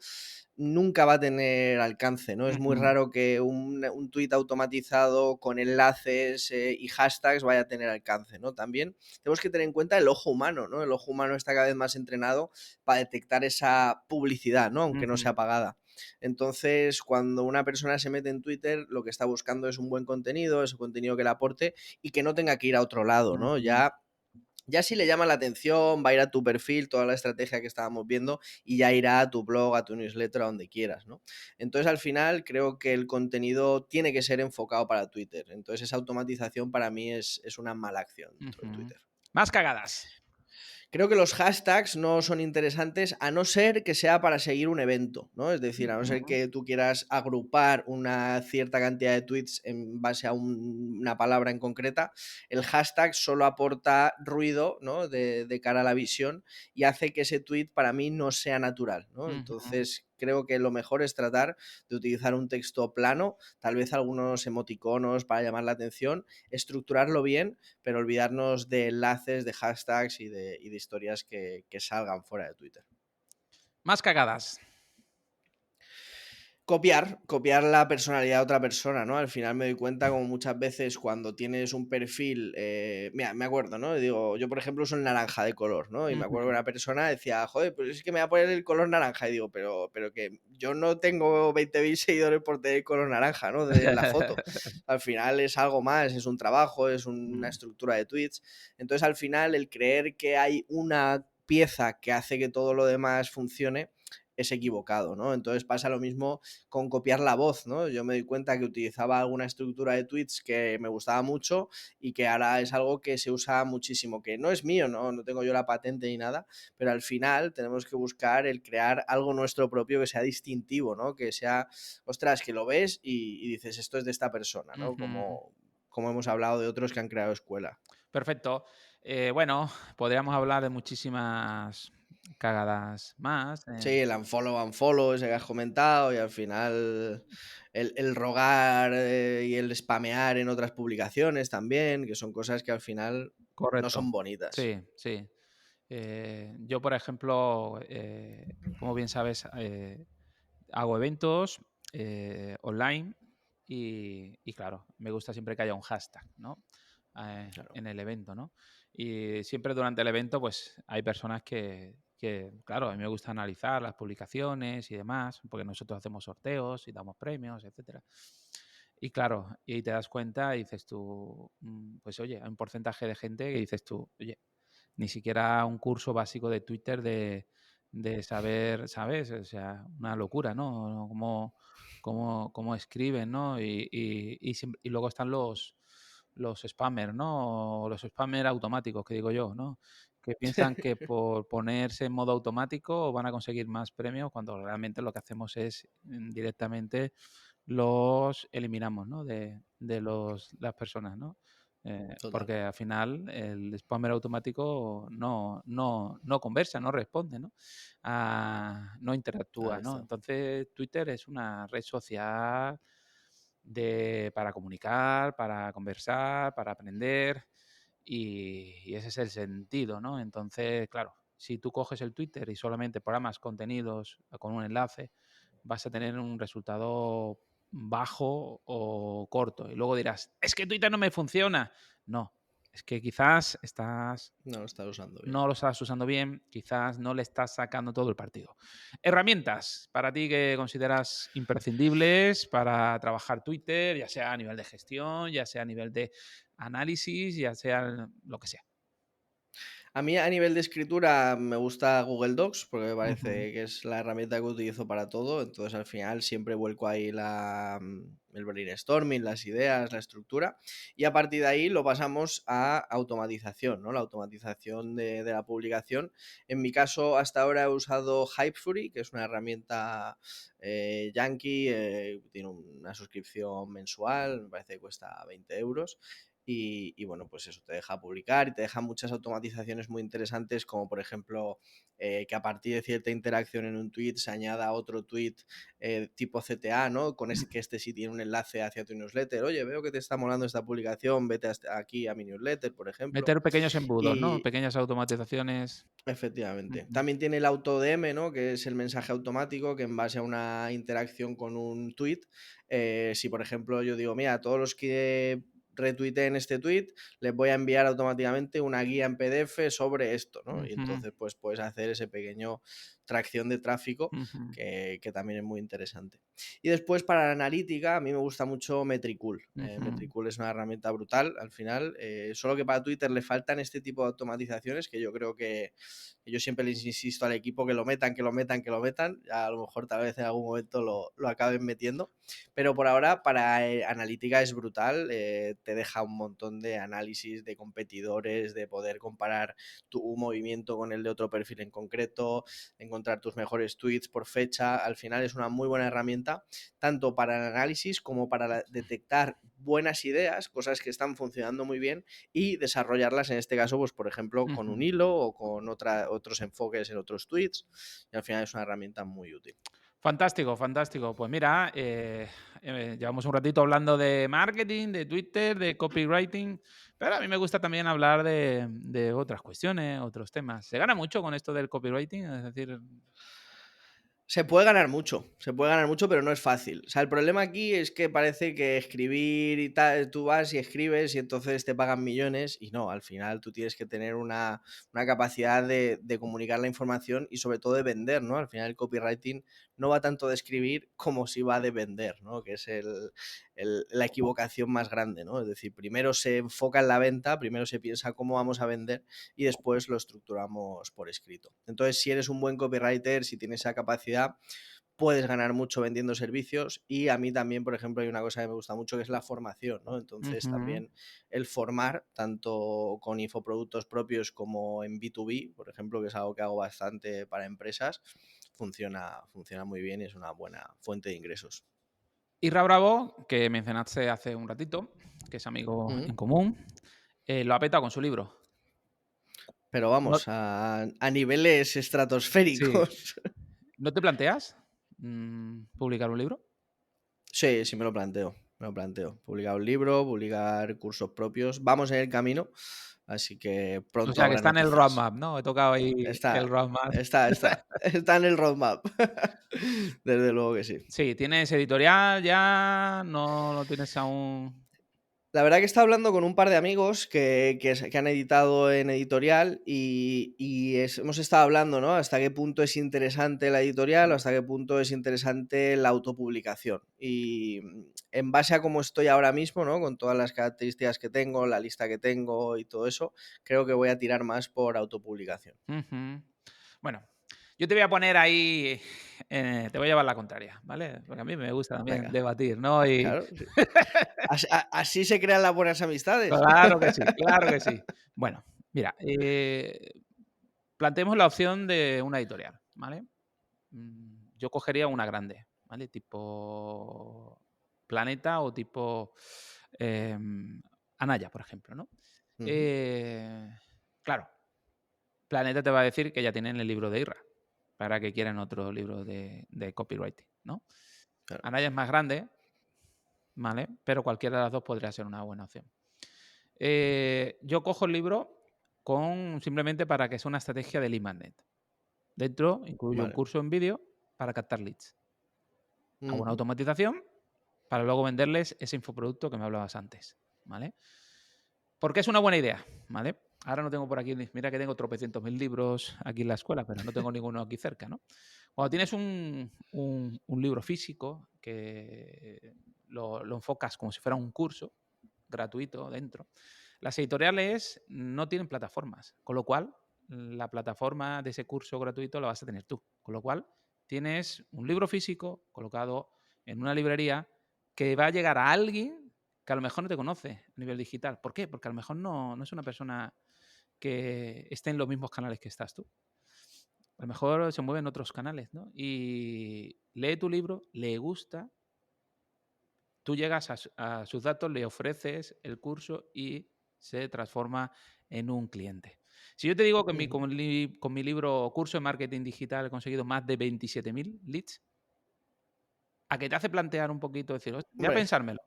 S2: nunca va a tener alcance, ¿no? Es muy
S1: Ujú,
S2: raro que un tuit automatizado con enlaces y hashtags vaya a tener alcance, ¿no? También tenemos que tener en cuenta el ojo humano, ¿no? El ojo humano está cada vez más entrenado para detectar esa publicidad, ¿no? Aunque no sea
S1: ujú,
S2: pagada. Entonces, cuando una persona se mete en Twitter, lo que está buscando es un buen contenido, ese contenido que le aporte y que no tenga que ir a otro lado, ¿no?
S1: ujú.
S2: Ya si le llama la atención, va a ir a tu perfil, toda la estrategia que estábamos viendo, y ya irá a tu blog, a tu newsletter, a donde quieras, ¿no? Entonces, al final, creo que el contenido tiene que ser enfocado para Twitter. Entonces, esa automatización para mí es una mala acción dentro de
S1: Ujú.
S2: Twitter.
S1: Más cagadas.
S2: Creo que los hashtags no son interesantes a no ser que sea para seguir un evento, ¿no? Es decir, a no ser
S1: Ujú,
S2: que tú quieras agrupar una cierta cantidad de tweets en base a una palabra en concreta, el hashtag solo aporta ruido, ¿no? De cara a la visión y hace que ese tweet para mí no sea natural, ¿no?
S1: ujú.
S2: Entonces creo que lo mejor es tratar de utilizar un texto plano, tal vez algunos emoticonos para llamar la atención, estructurarlo bien, pero olvidarnos de enlaces, de hashtags y de historias que salgan fuera de Twitter.
S1: Más cagadas.
S2: Copiar la personalidad de otra persona, ¿no? Al final me doy cuenta como muchas veces cuando tienes un perfil, mira, me acuerdo, ¿no? Digo, yo por ejemplo uso el naranja de color, ¿no? Y me acuerdo que
S1: Ujú.
S2: una persona decía, joder, pues es que me va a poner el color naranja. Y digo, pero que yo no tengo 20.000 seguidores por tener el color naranja, ¿no? En la foto. Al final es algo más, es un trabajo, es una
S1: Mm.
S2: estructura de tweets. Entonces al final el creer que hay una pieza que hace que todo lo demás funcione es equivocado, ¿no? Entonces pasa lo mismo con copiar la voz, ¿no? Yo me di cuenta que utilizaba alguna estructura de tweets que me gustaba mucho y que ahora es algo que se usa muchísimo, que no es mío, ¿no? No tengo yo la patente ni nada, pero al final tenemos que buscar el crear algo nuestro propio que sea distintivo, ¿no? Que sea, ostras, que lo ves y dices, esto es de esta persona, ¿no?
S1: Ujú.
S2: Como hemos hablado de otros que han creado escuela.
S1: Perfecto. Bueno, podríamos hablar de muchísimas cagadas más.
S2: Sí, el unfollow, ese que has comentado, y al final el rogar y el spamear en otras publicaciones también, que son cosas que al final no
S1: Correcto.
S2: son bonitas.
S1: Sí, sí. Yo, por ejemplo, como bien sabes, hago eventos online y claro, me gusta siempre que haya un hashtag, ¿no?
S2: Claro,
S1: En el evento, ¿no? Y siempre durante el evento, pues hay personas claro, a mí me gusta analizar las publicaciones y demás, porque nosotros hacemos sorteos y damos premios, etcétera. Y claro, y te das cuenta y dices tú, pues oye, hay un porcentaje de gente que dices tú, oye, ni siquiera un curso básico de Twitter de saber, ¿sabes? O sea, una locura, ¿no? Cómo escriben, ¿no? Y luego están los spammers, ¿no? O los spammers automáticos, que digo yo, ¿no? Que piensan que por ponerse en modo automático van a conseguir más premios cuando realmente lo que hacemos es directamente los eliminamos, ¿no? De las personas, ¿no?
S2: total.
S1: Porque al final el spammer automático no conversa, no responde, ¿no? No
S2: Ahí
S1: interactúa, ¿no?
S2: está.
S1: Entonces Twitter es una red social para comunicar, para conversar, para aprender y ese es el sentido, ¿no? Entonces, claro, si tú coges el Twitter y solamente programas contenidos con un enlace, vas a tener un resultado bajo o corto. Y luego dirás, es que Twitter no me funciona. No, es que quizás
S2: No lo estás usando bien.
S1: no lo estás usando bien, quizás no le estás sacando todo el partido. Herramientas para ti que consideras imprescindibles para trabajar Twitter, ya sea a nivel de gestión, ya sea a nivel de análisis, ya sea lo que sea.
S2: A mí a nivel de escritura me gusta Google Docs porque me
S1: Ujú,
S2: parece que es la herramienta que utilizo para todo. Entonces al final siempre vuelco ahí el brainstorming, las ideas, la estructura. Y a partir de ahí lo pasamos a automatización, ¿no? La automatización de la publicación. En mi caso hasta ahora he usado Hypefury, que es una herramienta yankee, tiene una suscripción mensual, me parece que cuesta 20 euros y bueno, pues eso te deja publicar y te deja muchas automatizaciones muy interesantes, como por ejemplo que a partir de cierta interacción en un tweet se añada otro tweet tipo CTA, ¿no? Que este sí tiene un enlace hacia tu newsletter. Oye, veo que te está molando esta publicación, vete aquí a mi newsletter, por ejemplo.
S1: Meter pequeños embudos, ¿no?
S2: Y
S1: Pequeñas automatizaciones.
S2: efectivamente.
S1: Ujú,
S2: También tiene el auto DM, ¿no? Que es el mensaje automático que en base a una interacción con un tweet, si por ejemplo yo digo, mira, a todos los que retuiteen este tweet, les voy a enviar automáticamente una guía en PDF sobre esto, ¿no? Y
S1: ujú,
S2: entonces pues puedes hacer ese pequeño tracción de tráfico
S1: ujú,
S2: que también es muy interesante. Y después para la analítica, a mí me gusta mucho Metricool.
S1: ujú.
S2: Metricool es una herramienta brutal al final, solo que para Twitter le faltan este tipo de automatizaciones que yo creo que yo siempre les insisto al equipo que lo metan, que lo metan, que lo metan. A lo mejor tal vez en algún momento lo acaben metiendo. Pero por ahora para analítica es brutal. Te deja un montón de análisis de competidores, de poder comparar tu movimiento con el de otro perfil en concreto, encontrar tus mejores tweets por fecha. Al final es una muy buena herramienta, tanto para el análisis como para detectar buenas ideas, cosas que están funcionando muy bien y desarrollarlas en este caso, pues por ejemplo, con un
S1: Ujú.
S2: hilo o con otros enfoques en otros tweets. Y al final es una herramienta muy útil.
S1: Fantástico, fantástico. Pues mira, llevamos un ratito hablando de marketing, de Twitter, de copywriting, pero a mí me gusta también hablar de otras cuestiones, otros temas. ¿Se gana mucho con esto del copywriting? Es decir,
S2: Se puede ganar mucho, pero no es fácil. O sea, el problema aquí es que parece que escribir y tal, tú vas y escribes y entonces te pagan millones y no, al final tú tienes que tener una capacidad de comunicar la información y sobre todo de vender, ¿no? Al final el copywriting no va tanto de escribir como si va de vender, ¿no? Que es la equivocación más grande, ¿no? Es decir, primero se enfoca en la venta, primero se piensa cómo vamos a vender y después lo estructuramos por escrito. Entonces, si eres un buen copywriter, si tienes esa capacidad, puedes ganar mucho vendiendo servicios y a mí también, por ejemplo, hay una cosa que me gusta mucho que es la formación, ¿no? Entonces
S1: ujú.
S2: también el formar, tanto con infoproductos propios como en B2B, por ejemplo, que es algo que hago bastante para empresas, funciona muy bien y es una buena fuente de ingresos.
S1: Irra Bravo, que mencionaste hace un ratito, que es amigo
S2: Ujú.
S1: en común, lo ha petado con su libro.
S2: Pero
S1: No,
S2: vamos, a niveles
S1: sí.
S2: estratosféricos.
S1: ¿No te planteas publicar un libro?
S2: Sí, sí me lo planteo, me lo planteo. Publicar un libro, publicar cursos propios. Vamos en el camino, así que
S1: O
S2: pronto
S1: sea, que
S2: habrá
S1: está en el
S2: noticias.
S1: roadmap, ¿no? He tocado ahí el
S2: Está,
S1: roadmap.
S2: está en el roadmap. Desde luego que sí.
S1: Sí, ¿tienes editorial ya? ¿No lo tienes aún?
S2: La verdad que está hablando con un par de amigos que han editado en editorial hemos estado hablando, ¿no? Hasta qué punto es interesante la editorial o hasta qué punto es interesante la autopublicación. Y en base a cómo estoy ahora mismo, ¿no? Con todas las características que tengo, la lista que tengo y todo eso, creo que voy a tirar más por autopublicación.
S1: Ujú. Bueno, yo te voy a poner ahí, te voy a llevar la contraria, ¿vale? Porque a mí me gusta también
S2: Venga,
S1: debatir, ¿no? Y
S2: claro. Sí. Así se crean las buenas amistades.
S1: claro que sí, claro que sí. Bueno, mira, planteemos la opción de una editorial, ¿vale? Yo cogería una grande, ¿vale? Tipo Planeta o tipo Anaya, por ejemplo, ¿no?
S2: Ujú,
S1: Eh, claro, Planeta te va a decir que ya tienen el libro de Irra. ¿Para que quieren otro libro de copywriting, no?
S2: claro,
S1: Anaya es más grande, ¿vale? Pero cualquiera de las dos podría ser una buena opción. Yo cojo el libro simplemente para que sea una estrategia de lead magnet. Dentro incluyo un
S2: vale.
S1: curso en vídeo para captar leads. Hago una
S2: Ujú,
S1: automatización para luego venderles ese infoproducto que me hablabas antes, ¿vale? ¿Por qué es una buena idea? ¿Vale? Ahora no tengo por aquí, mira que tengo tropecientos mil libros aquí en la escuela, pero no tengo ninguno aquí cerca, ¿no? Cuando tienes un libro físico que lo enfocas como si fuera un curso gratuito dentro, las editoriales no tienen plataformas, con lo cual la plataforma de ese curso gratuito la vas a tener tú. Con lo cual tienes un libro físico colocado en una librería que va a llegar a alguien que a lo mejor no te conoce a nivel digital. ¿Por qué? Porque a lo mejor no es una persona que esté en los mismos canales que estás tú. A lo mejor se mueve en otros canales, ¿no? Y lee tu libro, le gusta tú llegas a sus datos, le ofreces el curso y se transforma en un cliente. Si yo te digo que
S2: Ujú.
S1: con mi libro Curso de Marketing Digital he conseguido más de 27.000 leads, ¿a qué te hace plantear un poquito decir: "Hostia, voy a
S2: Hombre.
S1: pensármelo"?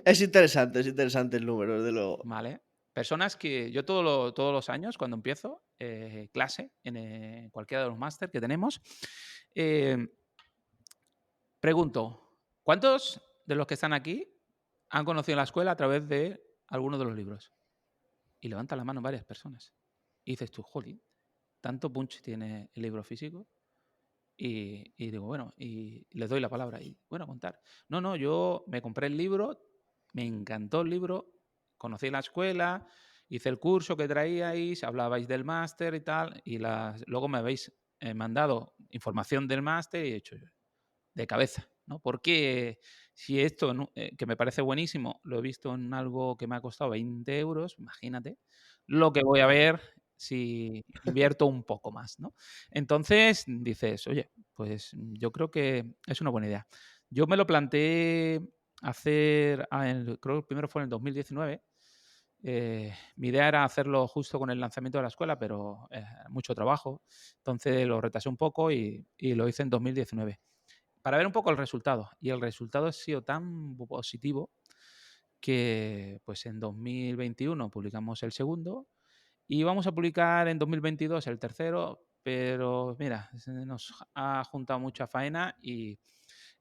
S2: Es interesante el número, desde luego.
S1: ¿Vale? Personas que yo todos los años, cuando empiezo clase en cualquiera de los máster que tenemos, eh, pregunto: ¿cuántos de los que están aquí han conocido la escuela a través de alguno de los libros? Y levantan la mano varias personas. Y dices tú: "Jolín, tanto punch tiene el libro físico". Y digo: "Bueno", y les doy la palabra y, bueno, contar. No, no, yo me compré el libro, me encantó el libro, conocí la escuela, hice el curso que traíais, hablabais del máster y tal, y luego me habéis mandado información del máster y he hecho yo, de cabeza, ¿no? Porque si esto, que me parece buenísimo, lo he visto en algo que me ha costado 20 euros, imagínate lo que voy a
S2: Claro.
S1: ver si invierto un poco más, ¿no? Entonces dices, oye, pues yo creo que es una buena idea. Yo me lo planteé hacer, creo que el primero fue en el 2019. Mi idea era hacerlo justo con el lanzamiento de la escuela, pero mucho trabajo. Entonces lo retrasé un poco y lo hice en 2019 para ver un poco el resultado. Y el resultado ha sido tan positivo que pues en 2021 publicamos el segundo y vamos a publicar en 2022 el tercero, pero mira, se nos ha juntado mucha faena y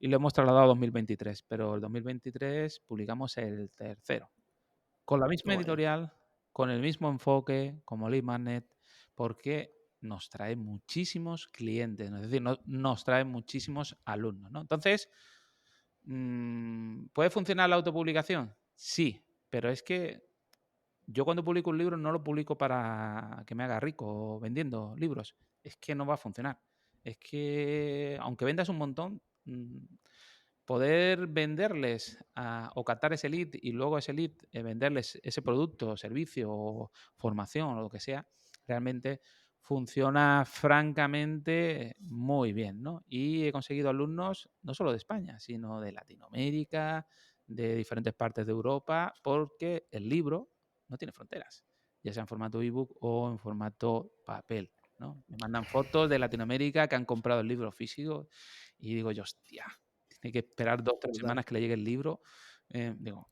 S1: lo hemos trasladado a 2023, pero el 2023 publicamos el tercero. Con la
S2: Qué
S1: misma
S2: guay.
S1: editorial, con el mismo enfoque, como Lead Magnet, porque nos trae muchísimos clientes, es decir, nos trae muchísimos alumnos, ¿no? Entonces, ¿puede funcionar la autopublicación? Sí, pero es que yo cuando publico un libro no lo publico para que me haga rico vendiendo libros. Es que no va a funcionar. Es que aunque vendas un montón, poder venderles o captar ese lead y luego ese lead venderles ese producto, servicio o formación o lo que sea, realmente funciona francamente muy bien, ¿no? Y he conseguido alumnos no solo de España, sino de Latinoamérica, de diferentes partes de Europa, porque el libro no tiene fronteras, ya sea en formato ebook o en formato papel, ¿no? Me mandan fotos de Latinoamérica que han comprado el libro físico y digo yo, hostia, tiene que esperar 2 o 3
S2: Brutal.
S1: semanas que le llegue el libro.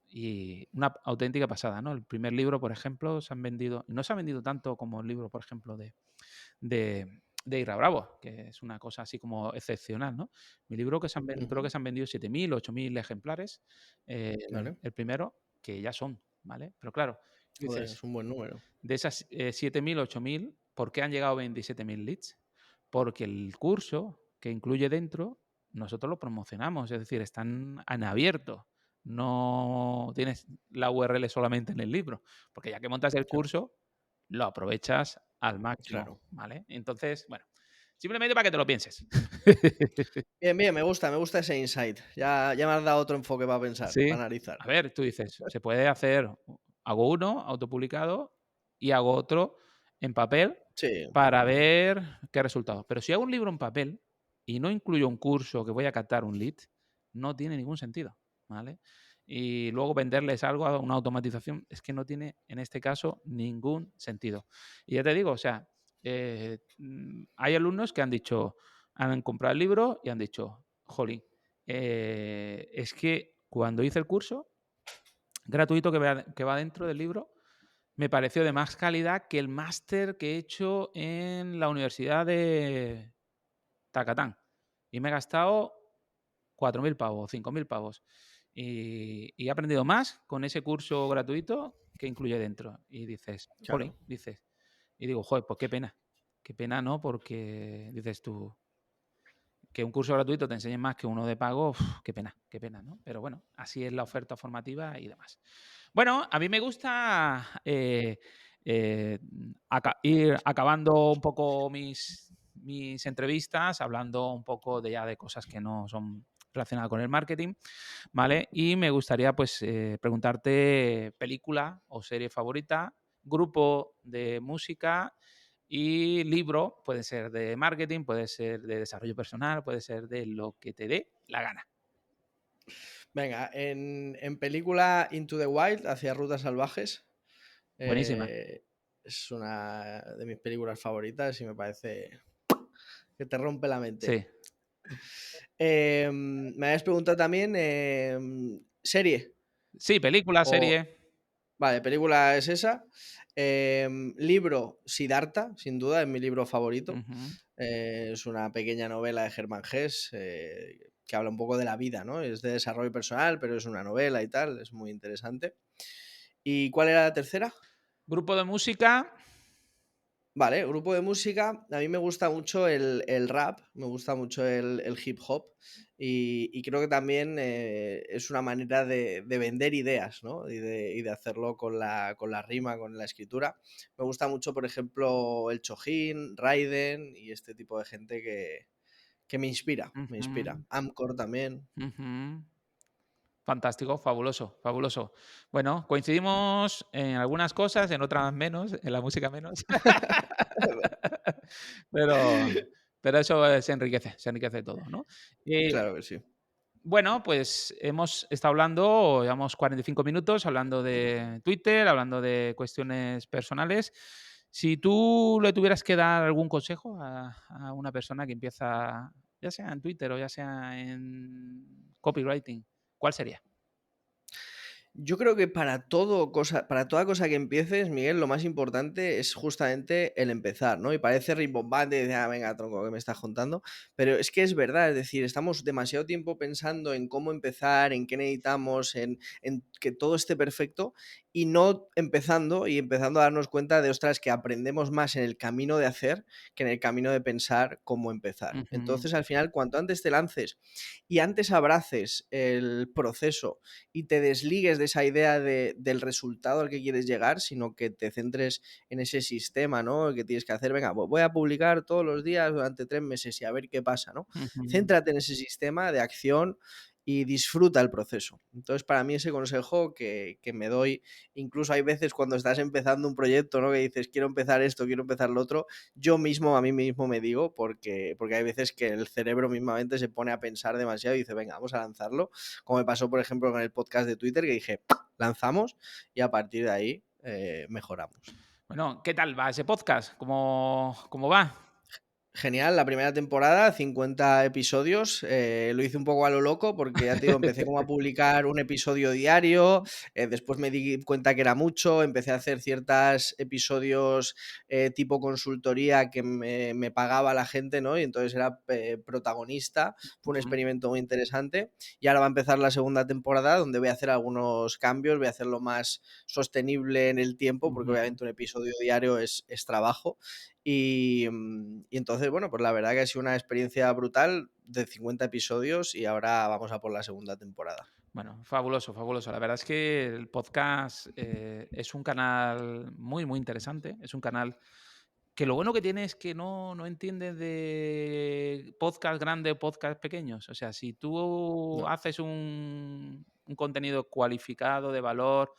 S1: Y una auténtica pasada, ¿no? El primer libro, por ejemplo, no se ha vendido tanto como el libro, por ejemplo, de Ira Bravo, que es una cosa así como excepcional, ¿no? Mi libro creo
S2: Ujú.
S1: que se han vendido 7.000, 8.000 ejemplares,
S2: Vale.
S1: el primero, que ya son, ¿vale? Pero claro,
S2: Joder,
S1: dices,
S2: es un buen número.
S1: de esas 7.000, 8.000, ¿por qué han llegado 27.000 leads? Porque el curso que incluye dentro, nosotros lo promocionamos, es decir, están en abierto. No tienes la URL solamente en el libro, porque ya que montas el
S2: Claro,
S1: curso, lo aprovechas al
S2: claro.
S1: máximo, ¿vale? Entonces, bueno, simplemente para que te lo pienses.
S2: Bien, bien, me gusta ese insight. Ya me has dado otro enfoque para pensar,
S1: Sí.
S2: para analizar.
S1: A ver, tú dices, se puede hacer, hago uno autopublicado y hago otro en papel
S2: Sí,
S1: para ver qué resultados. Pero si hago un libro en papel y no incluyo un curso que voy a captar un lead, no tiene ningún sentido, ¿vale? Y luego venderles algo a una automatización es que no tiene, en este caso, ningún sentido. Y ya te digo, o sea, hay alumnos que han comprado el libro y han dicho, jolín, es que cuando hice el curso gratuito que va dentro del libro, me pareció de más calidad que el máster que he hecho en la Universidad de Tacatán. Y me he gastado 4.000 pavos, 5.000 pavos. Y he aprendido más con ese curso gratuito que incluye dentro. Y dices, jolín,
S2: claro.
S1: dices. Y digo, joder, pues qué pena. Qué pena, ¿no? Porque dices tú, que un curso gratuito te enseñe más que uno de pago, qué pena, ¿no? Pero bueno, así es la oferta formativa y demás. Bueno, a mí me gusta ir acabando un poco mis entrevistas, hablando un poco de ya de cosas que no son relacionadas con el marketing, ¿vale? Y me gustaría pues preguntarte película o serie favorita, grupo de música y libro, puede ser de marketing, puede ser de desarrollo personal, puede ser de lo que te dé la gana.
S2: Venga, en película Into the Wild, hacia Rutas Salvajes,
S1: Buenísima.
S2: es una de mis películas favoritas y me parece que te rompe la mente.
S1: Sí.
S2: Me habías preguntado también, ¿serie?
S1: Sí, película,
S2: O,
S1: serie.
S2: vale, película es esa. Libro, Siddhartha, sin duda, es mi libro favorito.
S1: Ujú.
S2: Es una pequeña novela de Germán Gess que habla un poco de la vida, ¿no? Es de desarrollo personal, pero es una novela y tal, es muy interesante. ¿Y cuál era la tercera?
S1: Grupo de música.
S2: Vale, grupo de música. A mí me gusta mucho el rap, me gusta mucho el hip hop y creo que también es una manera de vender ideas, ¿no? Y de hacerlo con la rima, con la escritura. Me gusta mucho, por ejemplo, el Chojín, Raiden y este tipo de gente que me inspira, me inspira.
S1: Ujú,
S2: Amcor también.
S1: ujú. Fantástico, fabuloso, fabuloso. Bueno, coincidimos en algunas cosas, en otras menos, en la música menos. Pero pero eso, se enriquece todo, ¿no?
S2: Claro que sí.
S1: Bueno, pues hemos estado hablando, llevamos 45 minutos hablando de Twitter, hablando de cuestiones personales. Si tú le tuvieras que dar algún consejo a una persona que empieza, ya sea en Twitter o ya sea en copywriting, ¿cuál sería?
S2: Yo creo que para toda cosa que empieces, Miguel, lo más importante es justamente el empezar, ¿no? Y parece rimbombante, y dices, ah, venga, tronco, ¿qué me estás contando? Pero es que es verdad, es decir, estamos demasiado tiempo pensando en cómo empezar, en qué necesitamos, en que todo esté perfecto, y no empezando y empezando a darnos cuenta de, ostras, que aprendemos más en el camino de hacer que en el camino de pensar cómo empezar.
S1: Ujú,
S2: Entonces, al final, cuanto antes te lances y antes abraces el proceso y te desligues de esa idea del resultado al que quieres llegar, sino que te centres en ese sistema, ¿no? Que tienes que hacer, venga, voy a publicar todos los días durante 3 meses y a ver qué pasa, ¿no?
S1: ujú.
S2: Céntrate en ese sistema de acción y disfruta el proceso. Entonces, para mí ese consejo que me doy, incluso hay veces cuando estás empezando un proyecto, ¿no? Que dices, quiero empezar esto, quiero empezar lo otro, yo mismo, a mí mismo me digo, porque hay veces que el cerebro mismamente se pone a pensar demasiado y dice, venga, vamos a lanzarlo, como me pasó, por ejemplo, con el podcast de Twitter, que dije, lanzamos y a partir de ahí mejoramos.
S1: Bueno, ¿qué tal va ese podcast? ¿Cómo va?
S2: Genial, la primera temporada, 50 episodios. Lo hice un poco a lo loco porque ya te digo, empecé como a publicar un episodio diario, después me di cuenta que era mucho, empecé a hacer ciertos episodios tipo consultoría que me pagaba la gente, ¿no? Y entonces era protagonista. Fue un
S1: Ujú,
S2: experimento muy interesante. Y ahora va a empezar la segunda temporada donde voy a hacer algunos cambios, voy a hacerlo más sostenible en el tiempo porque
S1: ujú.
S2: obviamente un episodio diario es trabajo. Y entonces, bueno, pues la verdad que ha sido una experiencia brutal de 50 episodios y ahora vamos a por la segunda temporada.
S1: Bueno, fabuloso, fabuloso. La verdad es que el podcast es un canal muy, muy interesante. Es un canal que lo bueno que tiene es que no entiende de podcast grandes o podcast pequeños. O sea, si tú
S2: No,
S1: haces un contenido cualificado, de valor,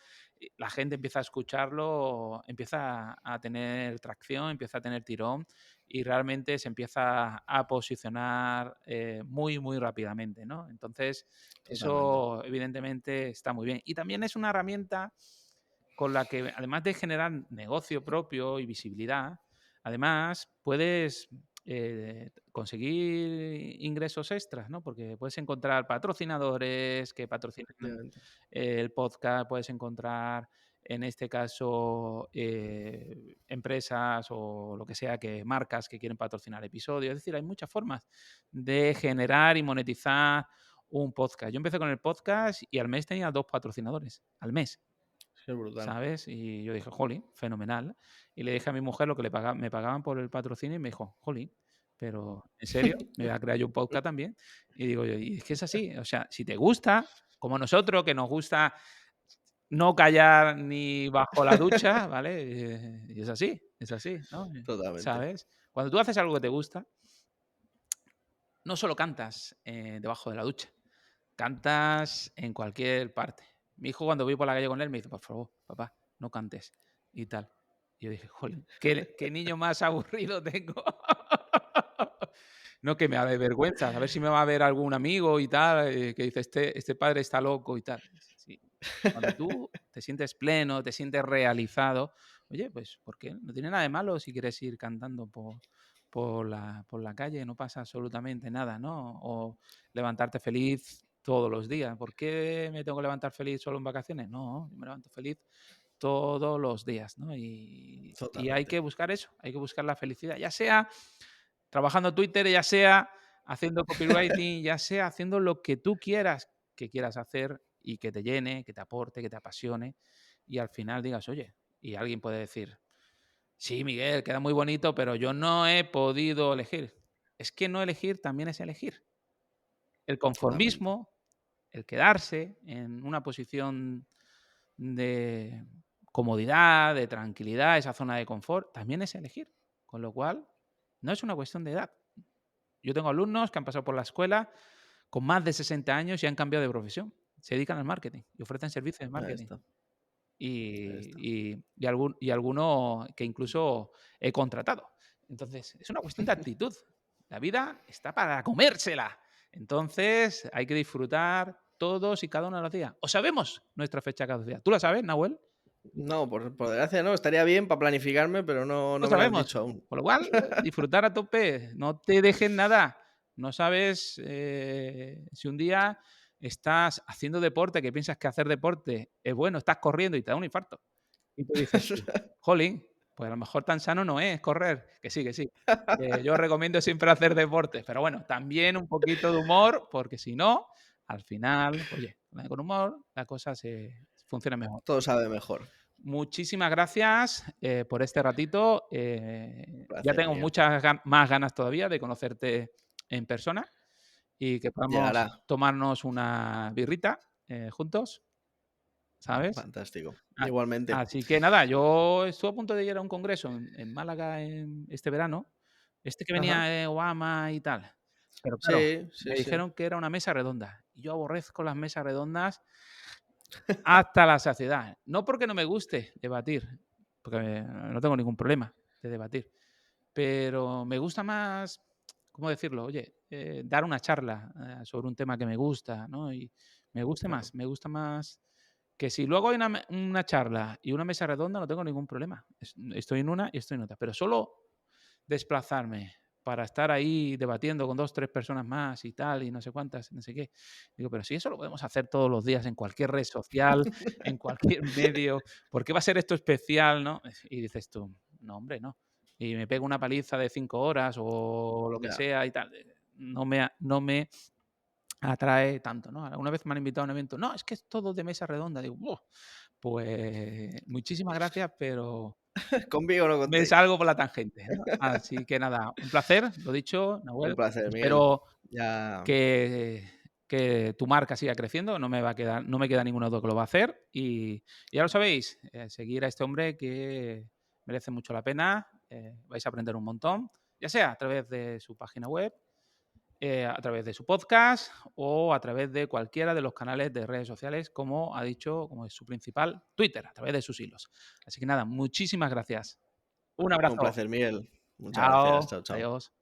S1: la gente empieza a escucharlo, empieza a tener tracción, empieza a tener tirón y realmente se empieza a posicionar muy, muy rápidamente, ¿no? Entonces,
S2: totalmente.
S1: eso evidentemente está muy bien. Y también es una herramienta con la que, además de generar negocio propio y visibilidad, además puedes conseguir ingresos extras, ¿no? Porque puedes encontrar patrocinadores que patrocinan
S2: Efectivamente.
S1: el podcast, puedes encontrar, en este caso, empresas o lo que sea, que marcas que quieren patrocinar episodios. Es decir, hay muchas formas de generar y monetizar un podcast. Yo empecé con el podcast y al mes tenía 2 patrocinadores, al mes.
S2: Es que es brutal.
S1: ¿Sabes? Y yo dije: "Jolín, fenomenal". Y le dije a mi mujer lo que me pagaban por el patrocinio y me dijo: "Jolín, pero ¿en serio? ¿Me voy a crear yo un podcast también?". Y digo yo: "Y es que es así, o sea, si te gusta, como nosotros, que nos gusta no callar ni bajo la ducha, ¿vale? Y es así, ¿no?
S2: Totalmente.
S1: ¿Sabes? Cuando tú haces algo que te gusta, no solo cantas, debajo de la ducha, cantas en cualquier parte. Mi hijo, cuando voy por la calle con él, me dice: "Por favor, papá, no cantes", y tal. Y yo dije: "Jolín, qué niño más aburrido tengo". No, que me da vergüenza, a ver si me va a ver algún amigo y tal, que dice: "Este padre está loco", y tal. Sí. Cuando tú te sientes pleno, te sientes realizado, oye, pues, ¿por qué? No tiene nada de malo si quieres ir cantando por la calle, no pasa absolutamente nada, ¿no? O levantarte feliz todos los días. ¿Por qué me tengo que levantar feliz solo en vacaciones? No, yo me levanto feliz todos los días, ¿no? Y hay
S2: Totalmente.
S1: que buscar eso, hay que buscar la felicidad, ya sea trabajando Twitter, ya sea haciendo copywriting, ya sea haciendo lo que tú quieras que quieras hacer y que te llene, que te aporte, que te apasione y al final digas, oye, y alguien puede decir, sí, Miguel, queda muy bonito, pero yo no he podido elegir. Es que no elegir también es elegir. El
S2: Totalmente.
S1: conformismo, el quedarse en una posición de comodidad, de tranquilidad, esa zona de confort, también es elegir. Con lo cual, no es una cuestión de edad. Yo tengo alumnos que han pasado por la escuela con más de 60 años y han cambiado de profesión. Se dedican al marketing y ofrecen servicios de
S2: Ahí
S1: marketing.
S2: está, ahí está.
S1: Y alguno que incluso he contratado. Entonces, es una cuestión de actitud. La vida está para comérsela. Entonces, hay que disfrutar todos y cada uno de los días. ¿O sabemos nuestra fecha de caducidad? ¿Tú la sabes, Nahuel?
S2: No, por desgracia no, estaría bien para planificarme, pero no,
S1: Lo
S2: no me lo has
S1: sabemos.
S2: dicho aún.
S1: Con lo cual, disfrutar a tope, no te dejes nada. No sabes si un día estás haciendo deporte, que piensas que hacer deporte es bueno, estás corriendo y te da un infarto. Y tú dices tú, jolín, pues a lo mejor tan sano no es correr. Que sí, que sí. Yo recomiendo siempre hacer deporte, pero bueno, también un poquito de humor, porque si no, al final, oye, con humor la cosa se funciona mejor.
S2: Todo sabe mejor.
S1: Muchísimas gracias por este ratito. Ya
S2: Placer
S1: tengo
S2: mío.
S1: muchas más ganas todavía de conocerte en persona y que podamos
S2: Llegará.
S1: tomarnos una birrita juntos, ¿sabes?
S2: Fantástico.
S1: A-
S2: Igualmente.
S1: Así que nada, yo estuve a punto de ir a un congreso en Málaga este verano, este que venía
S2: Ajá.
S1: de Obama y tal. Pero claro,
S2: Sí, sí,
S1: me
S2: sí.
S1: dijeron que era una mesa redonda. Y yo aborrezco las mesas redondas hasta la saciedad. No porque no me guste debatir, porque no tengo ningún problema de debatir, pero me gusta más, ¿cómo decirlo? Oye, dar una charla sobre un tema que me gusta, ¿no? Y
S2: Claro.
S1: me gusta más que si luego hay una charla y una mesa redonda, no tengo ningún problema. Estoy en una y estoy en otra, pero solo desplazarme para estar ahí debatiendo con 2 3 personas más y tal, y no sé cuántas, no sé qué. Digo, pero si eso lo podemos hacer todos los días en cualquier red social, en cualquier medio, ¿por qué va a ser esto especial, no? Y dices tú: "No, hombre, no". Y me pego una paliza de 5 horas o lo que
S2: Ya.
S1: sea y tal, no me atrae tanto, ¿no? Alguna vez me han invitado a un evento: "No, es que es todo de mesa redonda". Digo: "Buah, pues muchísimas gracias, pero
S2: Conmigo no
S1: me
S2: contéis.
S1: salgo por la tangente", ¿no? Así que nada, un placer, lo dicho,
S2: Un
S1: Nahuel.
S2: placer, Miguel.
S1: Espero
S2: Ya.
S1: que que tu marca siga creciendo, no me queda ninguna duda que lo va a hacer y ya lo sabéis, seguir a este hombre que merece mucho la pena, vais a aprender un montón, ya sea a través de su página web, a través de su podcast o a través de cualquiera de los canales de redes sociales, como ha dicho, como es su principal, Twitter, a través de sus hilos. Así que nada, muchísimas gracias. Un
S2: Un
S1: abrazo.
S2: placer, Miguel. Muchas gracias.
S1: Chao.
S2: Chao, chao.
S1: Adiós.